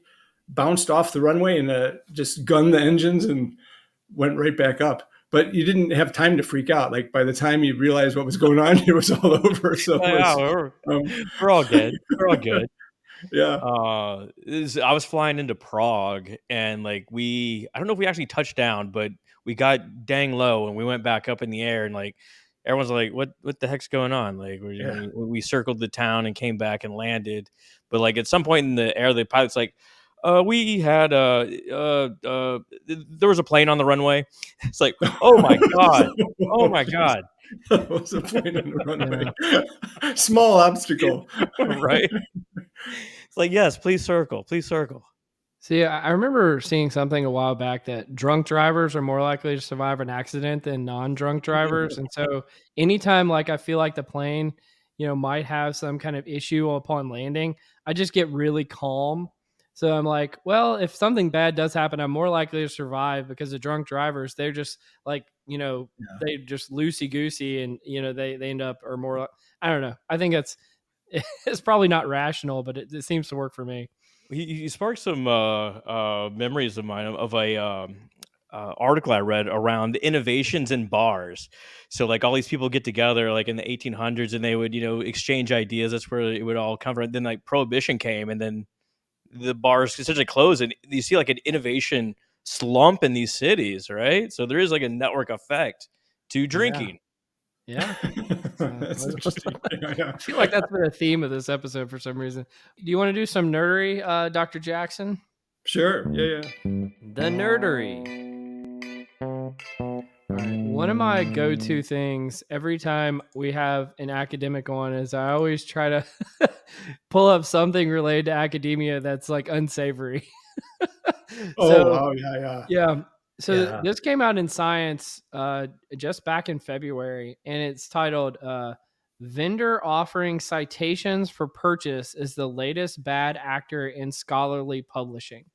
bounced off the runway, and just gunned the engines and went right back up. But you didn't have time to freak out. Like by the time you realized what was going on, it was all over. So we're all good. We're all good. Yeah. I was flying into Prague, and like I don't know if we actually touched down, but we got dang low, and we went back up in the air, and like everyone's like, "What the heck's going on?" Like we circled the town and came back and landed, but like at some point in the air, the pilot's like, we had there was a plane on the runway. It's like, oh my god, oh my god. There was a plane on the runway. Yeah. Small obstacle, right? It's like, yes, please circle. See, I remember seeing something a while back that drunk drivers are more likely to survive an accident than non-drunk drivers. And so anytime like I feel like the plane, might have some kind of issue upon landing, I just get really calm. So I'm like, well, if something bad does happen, I'm more likely to survive because the drunk drivers, they're just like, Yeah. they just loosey goosey and, they end up or more, I don't know. I think it's probably not rational, but it seems to work for me. You sparked some memories of mine of a article I read around the innovations in bars. So like all these people get together like in the 1800s and they would exchange ideas. That's where it would all come from. Then like prohibition came and then the bars essentially closed and you see like an innovation slump in these cities, right? So there is like a network effect to Yeah. drinking. Yeah. That's interesting. Yeah. I feel like that's been a theme of this episode for some reason. Do you want to do some nerdery, Dr. Jackson? Sure. Yeah. The nerdery. All right. One of my go-to things every time we have an academic on is I always try to pull up something related to academia that's like unsavory. Oh, So wow. Yeah. yeah. So Yeah. this came out in Science just back in February, and it's titled "Vendor Offering Citations for Purchase is the Latest Bad Actor in Scholarly Publishing."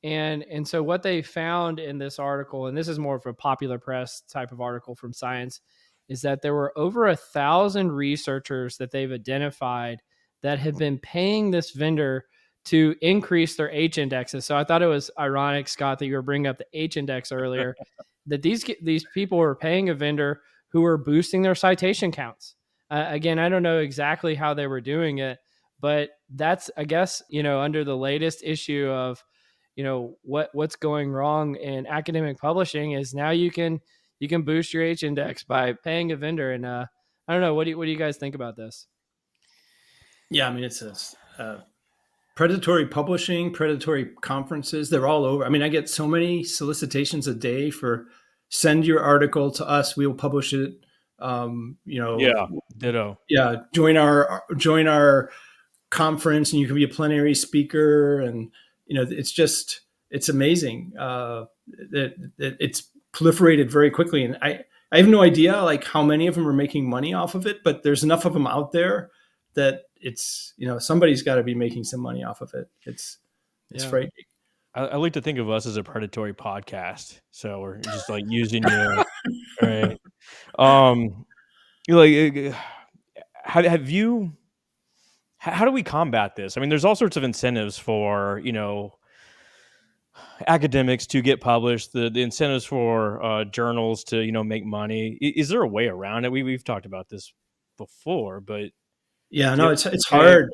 And so what they found in this article, and this is more of a popular press type of article from Science, is that there were over 1,000 researchers that they've identified that have been paying this vendor to increase their H indexes. So I thought it was ironic, Scott, that you were bringing up the H index earlier, that these people were paying a vendor who were boosting their citation counts. Again, I don't know exactly how they were doing it, but that's, I guess, under the latest issue of what's going wrong in academic publishing is now you can boost your H index by paying a vendor. And I don't know, what do you guys think about this? Yeah. I mean, it's predatory publishing, predatory conferences. They're all over. I mean, I get so many solicitations a day for send your article to us. We will publish it. Yeah, ditto. Yeah. Join our conference and you can be a plenary speaker. And, it's amazing that it's proliferated very quickly. And I have no idea like how many of them are making money off of it, but there's enough of them out there that it's, somebody's got to be making some money off of it. It's frightening. I like to think of us as a predatory podcast. So we're just like using you. Right. Like, have you, how do we combat this? I mean, there's all sorts of incentives for, academics to get published, the incentives for journals to, make money. Is there a way around it? We've talked about this before, but Yeah, no, it's hard.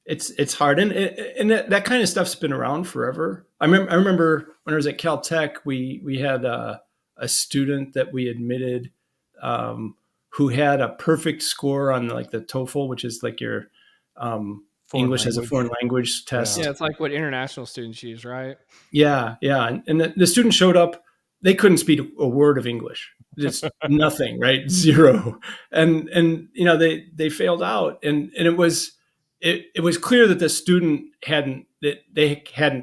It's hard, and that kind of stuff's been around forever. I remember when I was at Caltech, we had a student that we admitted who had a perfect score on like the TOEFL, which is like your English as a foreign language test. Yeah, it's like what international students use, right? Yeah. And the student showed up. They couldn't speak a word of English. Just nothing, right? Zero. And they failed out. And it was clear that the student hadn't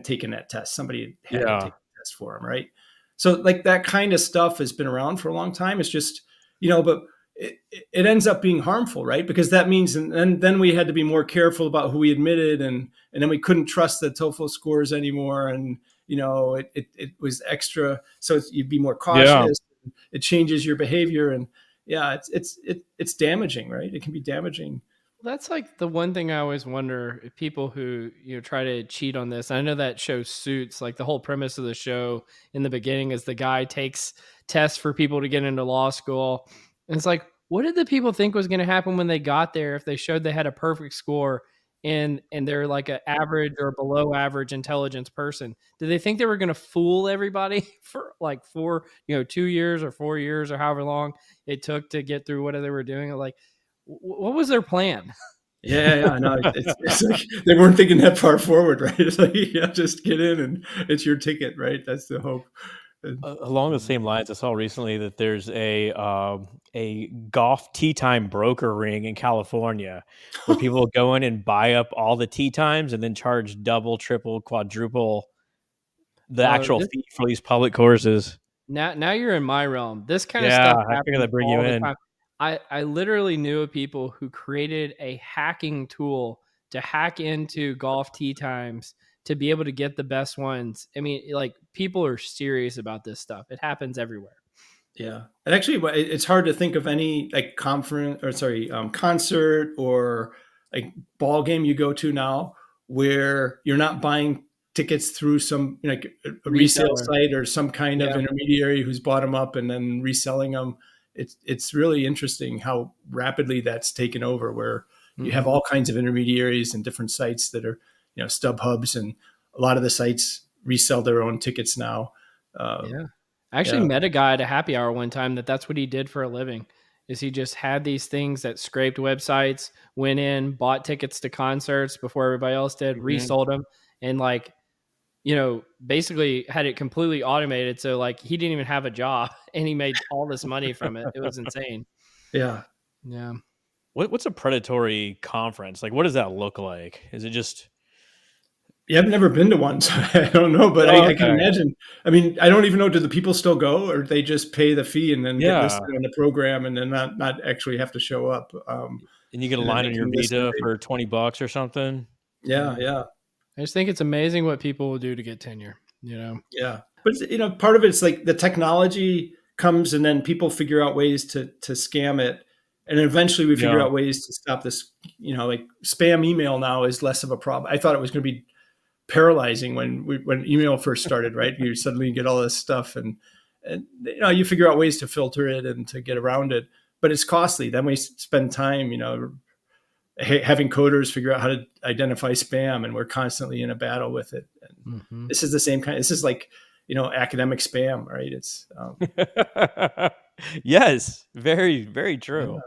taken that test. Somebody had to take the test for him, right? So like that kind of stuff has been around for a long time. It's just, but it ends up being harmful, right? Because that means, and then we had to be more careful about who we admitted, and then we couldn't trust the TOEFL scores anymore, and it was extra, so you'd be more cautious. Yeah. It changes your behavior, and yeah, it's damaging, right? It can be damaging. That's like the one thing I always wonder if people who try to cheat on this. I know that show Suits, like the whole premise of the show in the beginning is the guy takes tests for people to get into law school. And it's like, what did the people think was going to happen when they got there if they showed they had a perfect score and they're like an average or below average intelligence person? Did they think they were going to fool everybody for 2 years or 4 years or however long it took to get through what they were doing? Like, what was their plan? Yeah. No, it's like they weren't thinking that far forward, right? It's like, just get in and it's your ticket, right? That's the hope. Along the same lines, I saw recently that there's a golf tee time broker ring in California where people go in and buy up all the tee times and then charge double, triple, quadruple the Oh, actual fee for these public courses. now you're in my realm. This kind of Yeah, stuff I figured happens I'd bring you all the in. time. I literally knew of people who created a hacking tool to hack into golf tee times to be able to get the best ones. I mean, like, people are serious about this stuff. It happens everywhere. Yeah, and actually, it's hard to think of any like concert or like ball game you go to now where you're not buying tickets through some like a resale Reseller. site or some kind of Yeah. intermediary who's bought them up and then reselling them. It's really interesting how rapidly that's taken over. Where you have Mhm. all kinds of intermediaries and different sites that are StubHubs, and a lot of the sites resell their own tickets now. Uh, Yeah. I actually yeah. met a guy at a happy hour one time that's what he did for a living. Is he just had these things that scraped websites, went in, bought tickets to concerts before everybody else did, Mhm. resold them, and like, basically had it completely automated. So like he didn't even have a job and he made all this money from it. It was insane. Yeah. Yeah. What's a predatory conference? Like, what does that look like? Is it just Yeah, I've never been to one, so I don't know, but Oh, I can okay. imagine. I mean, I don't even know, do the people still go, or they just pay the fee and then get Yeah, listed on the program and then not actually have to show up, and you get a and then line they on your can list and Vita they for $20 or something? yeah, Yeah. yeah, I just think it's amazing what people will do to get tenure. yeah. But, part of it's like the technology comes and then people figure out ways to scam it, and eventually we figure Yeah. out ways to stop this, like spam email now is less of a problem. I thought it was gonna be paralyzing when email first started, right? You suddenly get all this stuff, and you figure out ways to filter it and to get around it, but it's costly. Then we spend time, having coders figure out how to identify spam, and we're constantly in a battle with it. And Hmm. this is the same kind. This is like academic spam, right? It's Yes, very, very true. yeah.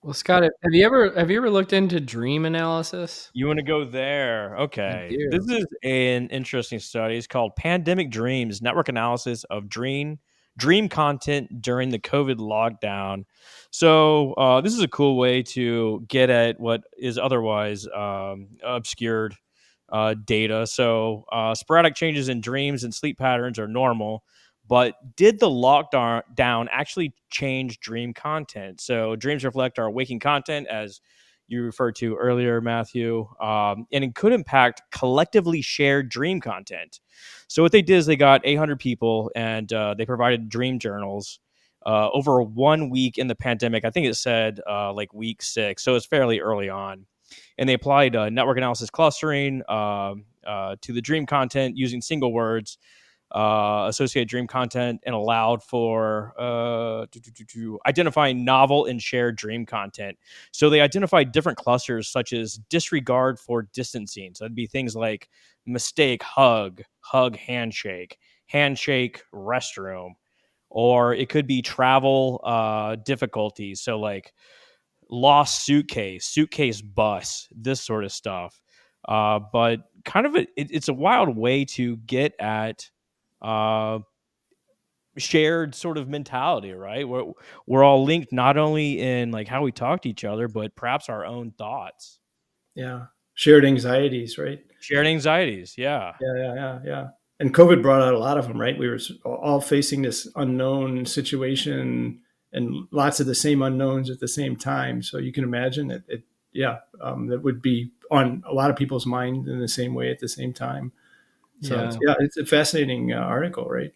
Well, Scott, have you ever looked into dream analysis? You wanna go there? I Okay. This do. is an interesting study. It's called Pandemic Dreams: Network Analysis of Dream Content During the COVID Lockdown. So, this is a cool way to get at what is otherwise, obscured, data. So, sporadic changes in dreams and sleep patterns are normal, but did the lockdown down actually change dream content? So, dreams reflect our waking content, as you referred to earlier, Matthew, and it could impact collectively shared dream content. So what they did is they got 800 people and they provided dream journals over 1 week in the pandemic. I think it said like week 6, so it's fairly early on. And they applied network analysis clustering to the dream content using single words, associated dream content, and allowed for identifying novel and shared dream content. So they identified different clusters such as disregard for distancing. So it'd be things like mistake, hug, handshake, restroom, or it could be travel difficulties. So like lost suitcase bus, this sort of stuff. But kind of it's a wild way to get at uh, shared sort of mentality, right? We're all linked not only in like how we talk to each other, but perhaps our own thoughts, Yeah, shared anxieties, right? shared anxieties. Yeah. Yeah. And COVID brought out a lot of them, right? We were all facing this unknown situation and lots of the same unknowns at the same time. So you can imagine that would be on a lot of people's mind in the same way at the same time. So Yeah. it's a fascinating article, right?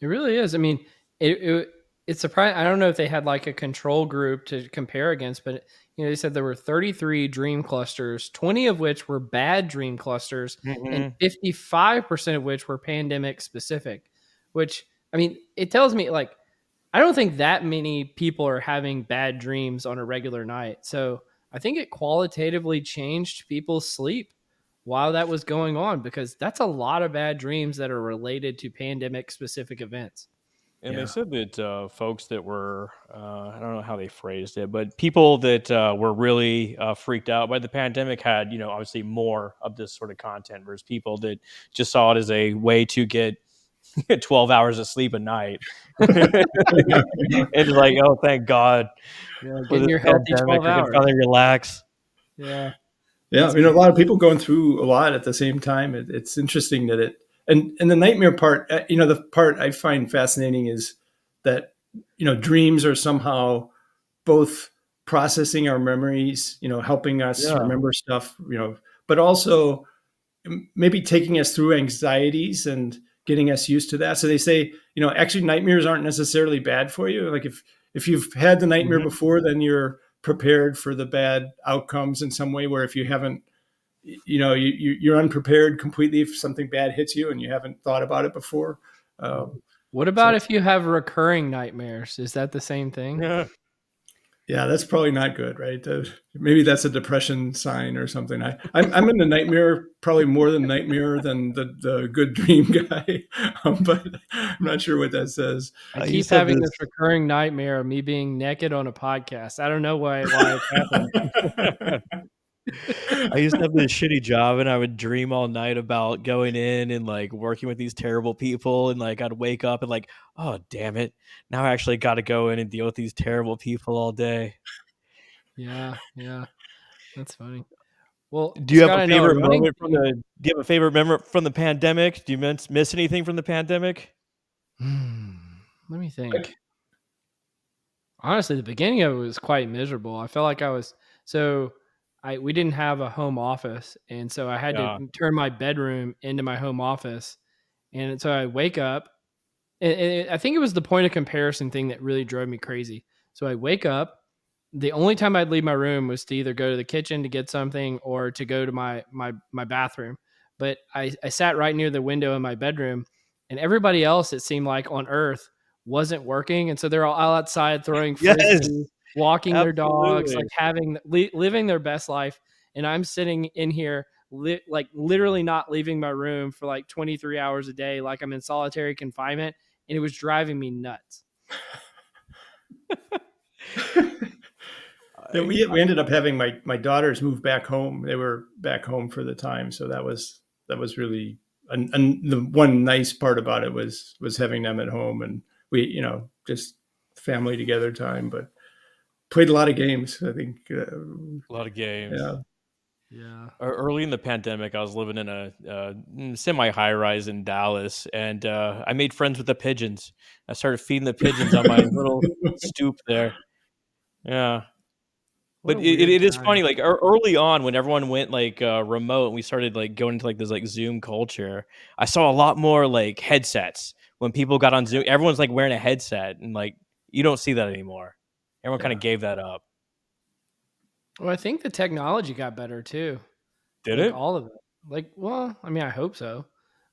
It really is. I mean, it's surprising. I don't know if they had like a control group to compare against, but they said there were 33 dream clusters, 20 of which were bad dream clusters, and Hmm. 55% of which were pandemic specific. Which, I mean, it tells me like I don't think that many people are having bad dreams on a regular night. So I think it qualitatively changed people's sleep while that was going on, because that's a lot of bad dreams that are related to pandemic specific events. And they Yeah. said that folks that were, I don't know how they phrased it, but people that were really freaked out by the pandemic had, obviously more of this sort of content versus people that just saw it as a way to get 12 hours of sleep a night. It's like, oh, thank God for Getting this your healthy pandemic. 12 I can hours. finally relax. Yeah. Yeah, I mean, a lot of people going through a lot at the same time. It's interesting that and the nightmare part, the part I find fascinating is that, dreams are somehow both processing our memories, helping us Yeah. remember stuff, but also maybe taking us through anxieties and getting us used to that. So they say, actually nightmares aren't necessarily bad for you. Like if you've had the nightmare Mhm. before, then you're prepared for the bad outcomes in some way, where if you haven't, you're unprepared completely if something bad hits you and you haven't thought about it before. What about So if you have recurring nightmares? Is that the same thing? Yeah. yeah, that's probably not good, right? Maybe that's a depression sign or something. I'm in the nightmare probably more than nightmare than the good dream guy, but I'm not sure what that says. I I keep used to have having this this recurring nightmare of me being naked on a podcast. I don't know why it's happening. I used to have this shitty job, and I would dream all night about going in and like working with these terrible people, and like I'd wake up and like, oh damn it, now I actually got to go in and deal with these terrible people all day. Yeah, that's funny. Well, Do you have Scott, a I know a favorite running moment from thing. the? Do you have a favorite memory from the pandemic? Do you miss anything from the pandemic? Let me think. Honestly, the beginning of it was quite miserable. I felt like we didn't have a home office, and so I had to Yeah. turn my bedroom into my home office. And so I wake up, and I think it was the point of comparison thing that really drove me crazy. So I wake up. The only time I'd leave my room was to either go to the kitchen to get something or to go to my bathroom. But I sat right near the window in my bedroom, and everybody else, it seemed like on Earth, wasn't working, and so they're all outside throwing Yes, frisbees, walking their dogs, absolutely. like living their best life, and I'm sitting in here like literally not leaving my room for like 23 hours a day, like I'm in solitary confinement, and it was driving me nuts. Yeah, I, we ended up having my daughters move back home. They were back home for the time, so that was really and the one nice part about it was having them at home, and we just family together time, but played a lot of games. I think a lot of games. yeah. Yeah. Early in the pandemic, I was living in a semi high rise in Dallas, and I made friends with the pigeons. I started feeding the pigeons on my little stoop there. Yeah. What But a it, weird it is time. funny, like early on when everyone went like remote and we started like going into like this like Zoom culture, I saw a lot more like headsets when people got on Zoom. Everyone's like wearing a headset, and like you don't see that anymore. Everyone kind Yeah. of gave that up. Well, I think the technology got better too. Did Like it? all of it. Like, well, I mean, I hope so.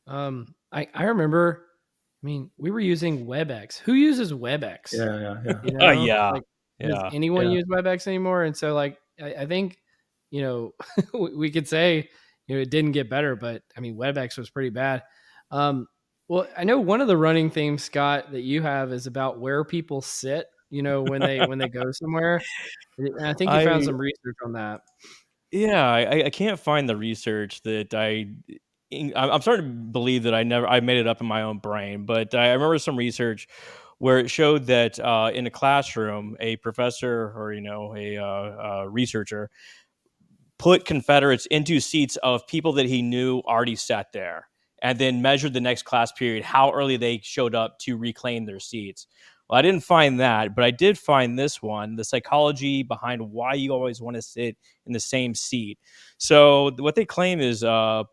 I remember. I mean, we were using WebEx. Who uses WebEx? Yeah, yeah, yeah. You know, Yeah, like, does yeah. anyone Yeah. use WebEx anymore? And so, like, I think, you know, we could say, it didn't get better, but I mean, WebEx was pretty bad. Um, well, I know one of the running themes, Scott, that you have is about where people sit. When they go somewhere. And I think you found I some research on that. Yeah, I can't find the research that I'm starting to believe that I made it up in my own brain, but I remember some research where it showed that in a classroom, a professor or a researcher put Confederates into seats of people that he knew already sat there, and then measured the next class period how early they showed up to reclaim their seats. Well, I didn't find that, but I did find this one, the psychology behind why you always want to sit in the same seat. So, what they claim is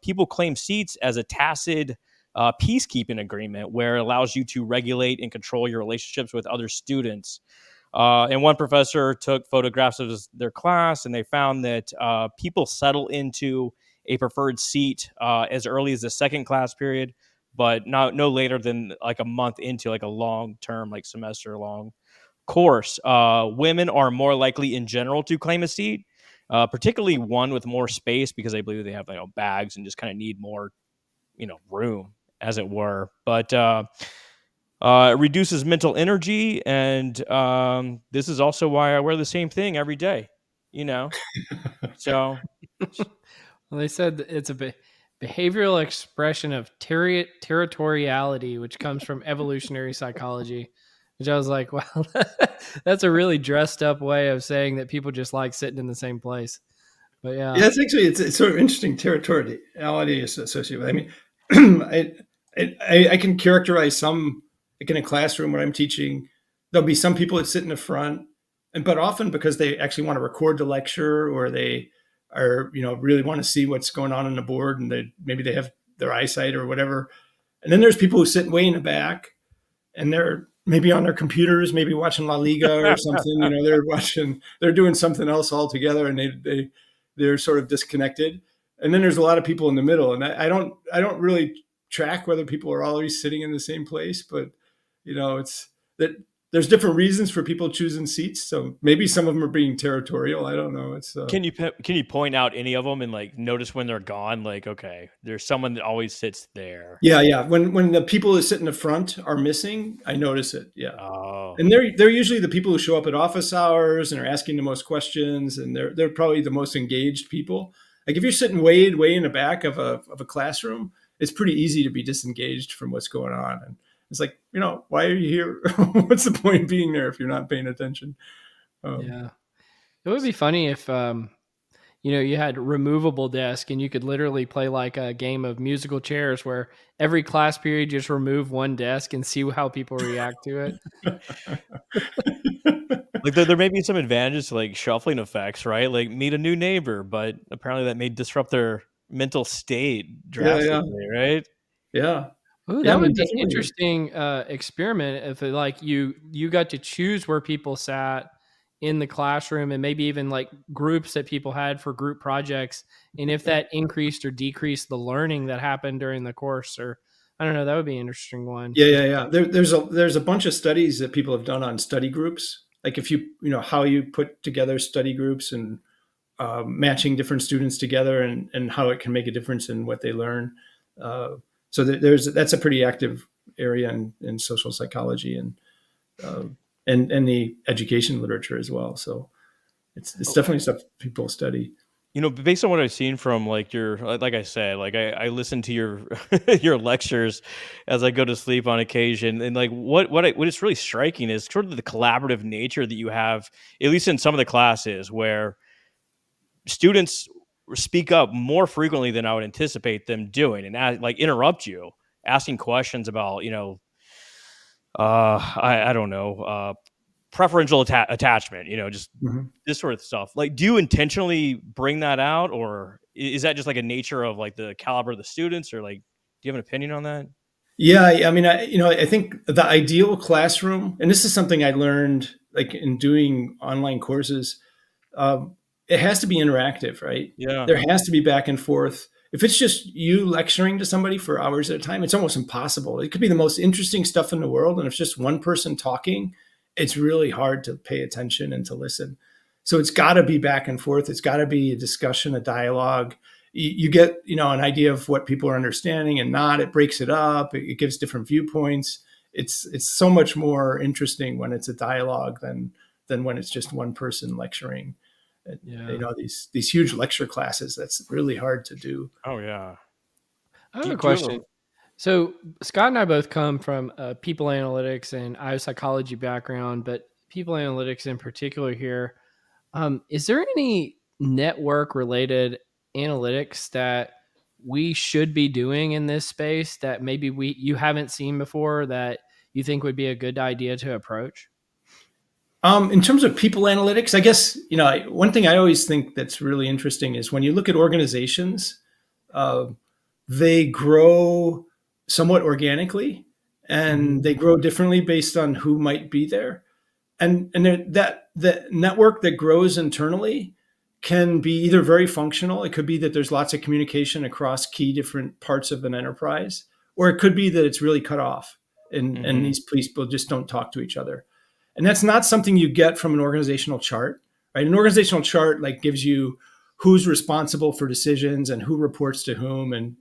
people claim seats as a tacit peacekeeping agreement where it allows you to regulate and control your relationships with other students. And one professor took photographs of their class, and they found that people settle into a preferred seat as early as the second class period, but no later than like a month into like a long term, like semester long course. Women are more likely in general to claim a seat, particularly one with more space because they believe they have bags and just kind of need more room, as it were. But it reduces mental energy, and this is also why I wear the same thing every day. You know, so Well, they said that it's a bit. Behavioral expression of territoriality, which comes from evolutionary psychology, which I was like, wow, that's a really dressed up way of saying that people just like sitting in the same place. But yeah. Yeah, it's sort of interesting territoriality is associated with. I mean, I can characterize some, like in a classroom when I'm teaching, there'll be some people that sit in the front, but often because they actually want to record the lecture, or they are, really want to see what's going on the board, and maybe they have their eyesight or whatever. And then there's people who sit way in the back, and they're maybe on their computers, maybe watching La Liga or something. They're doing something else altogether, and they're sort of disconnected. And then there's a lot of people in the middle, and I don't really track whether people are always sitting in the same place, but it's that there's different reasons for people choosing seats. So maybe some of them are being territorial. I don't know. It's Can you point out any of them and like notice when they're gone? Like, okay, there's someone that always sits there. yeah. When the people who sit in the front are missing, I notice it. Yeah. Oh, And they're usually the people who show up at office hours and are asking the most questions, and they're probably the most engaged people. Like if you're sitting way in the back of a classroom, it's pretty easy to be disengaged from what's going on. And it's like, why are you here? What's the point of being there if you're not paying attention? Yeah. It would be funny if you had removable desk and you could literally play like a game of musical chairs where every class period you just remove one desk and see how people react to it. like there may be some advantages to like shuffling effects, right? Like meet a new neighbor, but apparently that may disrupt their mental state drastically, right? Yeah. Ooh, Yeah, I that mean, would be an definitely. interesting experiment if like you got to choose where people sat in the classroom, and maybe even like groups that people had for group projects, and if that increased or decreased the learning that happened during the course. Or I don't know, that would be an interesting one. Yeah. There's a bunch of studies that people have done on study groups. Like if how you put together study groups, and matching different students together, and how it can make a difference in what they learn. So that's a pretty active area in social psychology, uh, and the education literature as well. So it's definitely stuff people study. Based on what I've seen from like like I said, like I listen to your your lectures as I go to sleep on occasion, and like what is really striking is sort of the collaborative nature that you have, at least in some of the classes, where students speak up more frequently than I would anticipate them doing, and like interrupt you, asking questions about I don't know, preferential attachment, just Mhm. this sort of stuff. Like, do you intentionally bring that out, or is that just like a nature of like the caliber of the students, or like, do you have an opinion on that? Yeah, I mean, I think the ideal classroom, and this is something I learned like in doing online courses. Um, it has to be interactive, right? Yeah. There has to be back and forth. If it's just you lecturing to somebody for hours at a time, it's almost impossible. It could be the most interesting stuff in the world, and if it's just one person talking, it's really hard to pay attention and to listen. So it's got to be back and forth. It's got to be a discussion, a dialogue. You get an idea of what people are understanding and not. It breaks it up. It gives different viewpoints. It's so much more interesting when it's a dialogue than when it's just one person lecturing. Yeah. These huge lecture classes, that's really hard to do. Oh yeah. I have Do, a do you have question. So Scott and I both come from a people analytics and I psychology background, but people analytics in particular here. Is there any network related analytics that we should be doing in this space that maybe you haven't seen before that you think would be a good idea to approach? In terms of people analytics, I guess one thing I always think that's really interesting is when you look at organizations, uh, they grow somewhat organically, and they grow differently based on who might be there. And that the network that grows internally can be either very functional. It could be that there's lots of communication across key different parts of an enterprise, or it could be that it's really cut off, and Mhm. these people just don't talk to each other. And that's not something you get from an organizational chart, right? An organizational chart like gives you who's responsible for decisions and who reports to whom, and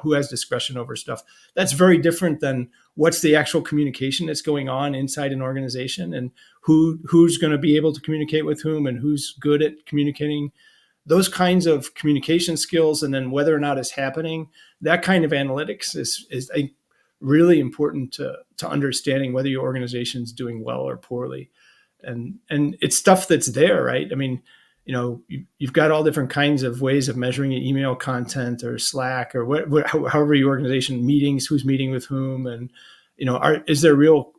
who has discretion over stuff. That's very different than what's the actual communication that's going on inside an organization, and who's going to be able to communicate with whom, and who's good at communicating those kinds of communication skills, and then whether or not it's happening, that kind of analytics is really important to understanding whether your organization is doing well or poorly. And it's stuff that's there, right? I mean, you've got all different kinds of ways of measuring email content or Slack or however your organization meetings, who's meeting with whom, and is there real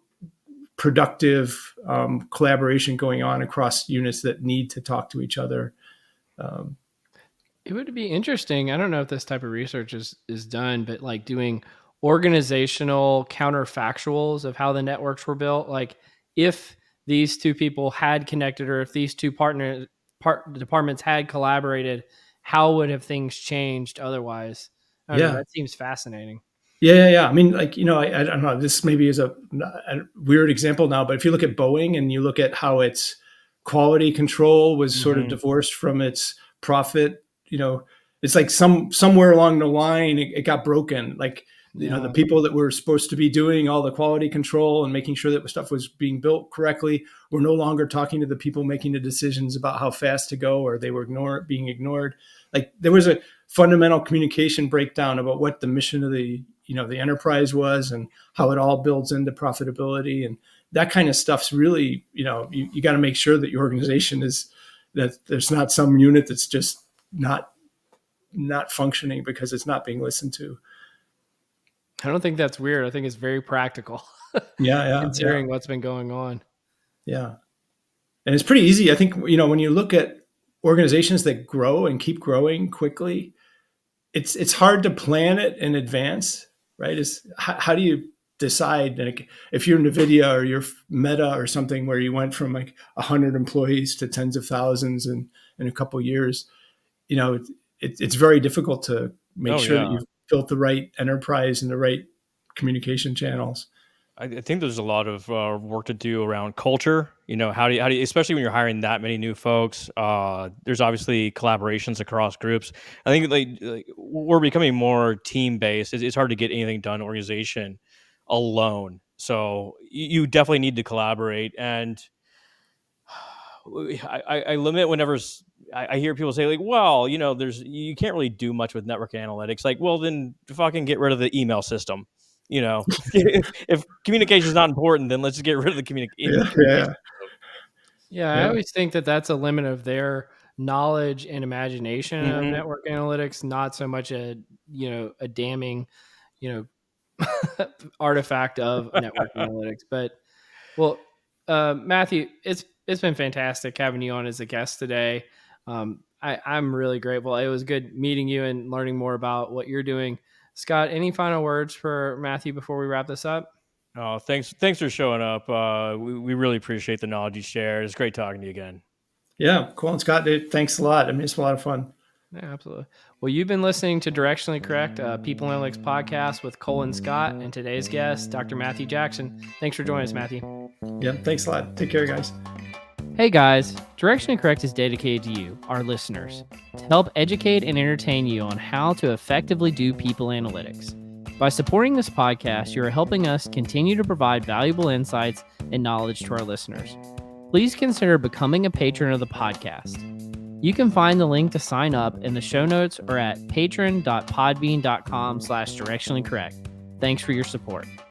productive collaboration going on across units that need to talk to each other? It would be interesting. I don't know if this type of research is done, but like doing organizational counterfactuals of how the networks were built. Like if these two people had connected, or if these two departments had collaborated, how would have things changed otherwise? I don't know, that seems fascinating. Yeah. I mean, like, I don't know, this maybe is a weird example now, but if you look at Boeing and you look at how its quality control was sort of divorced from its profit, it's like somewhere along the line, it got broken. Like, the people that were supposed to be doing all the quality control and making sure that stuff was being built correctly were no longer talking to the people making the decisions about how fast to go, or they were being ignored. Like there was a fundamental communication breakdown about what the mission of the enterprise was and how it all builds into profitability. And that kind of stuff's really, you got to make sure that your organization that there's not some unit that's just not functioning because it's not being listened to. I don't think that's weird. I think it's very practical. Considering what's been going on. Yeah. And it's pretty easy. I think, when you look at organizations that grow and keep growing quickly, it's hard to plan it in advance, right? How do you decide, like, if you're NVIDIA or you're Meta or something where you went from like 100 employees to tens of thousands in a couple of years, it's very difficult to make sure that you've built the right enterprise and the right communication channels. I think there's a lot of work to do around culture. How do you, especially when you're hiring that many new folks, there's obviously collaborations across groups. I think like we're becoming more team based. It's hard to get anything done in an organization alone. So you definitely need to collaborate. And I limit whenever I hear people say like, well, you can't really do much with network analytics. Like, well, then fucking get rid of the email system. If communication is not important, then let's just get rid of the communication. Yeah, I always think that that's a limit of their knowledge and imagination of network analytics, not so much a damning, artifact of network analytics. But Matthew, it's been fantastic having you on as a guest today. I'm really grateful. It was good meeting you and learning more about what you're doing. Scott, any final words for Matthew before we wrap this up? Oh, thanks for showing up. We really appreciate the knowledge you shared. It's great talking to you again. Yeah, cool. And Scott, dude, thanks a lot. I mean, it's a lot of fun. Yeah, absolutely. Well, you've been listening to Directionally Correct, People Analytics podcast with Cole and Scott, and today's guest, Dr. Matthew Jackson. Thanks for joining us, Matthew. Yeah, thanks a lot. Take care, guys. Hey guys, Directionally Correct is dedicated to you, our listeners, to help educate and entertain you on how to effectively do people analytics. By supporting this podcast, you are helping us continue to provide valuable insights and knowledge to our listeners. Please consider becoming a patron of the podcast. You can find the link to sign up in the show notes or at patron.podbean.com/directionallycorrect. Thanks for your support.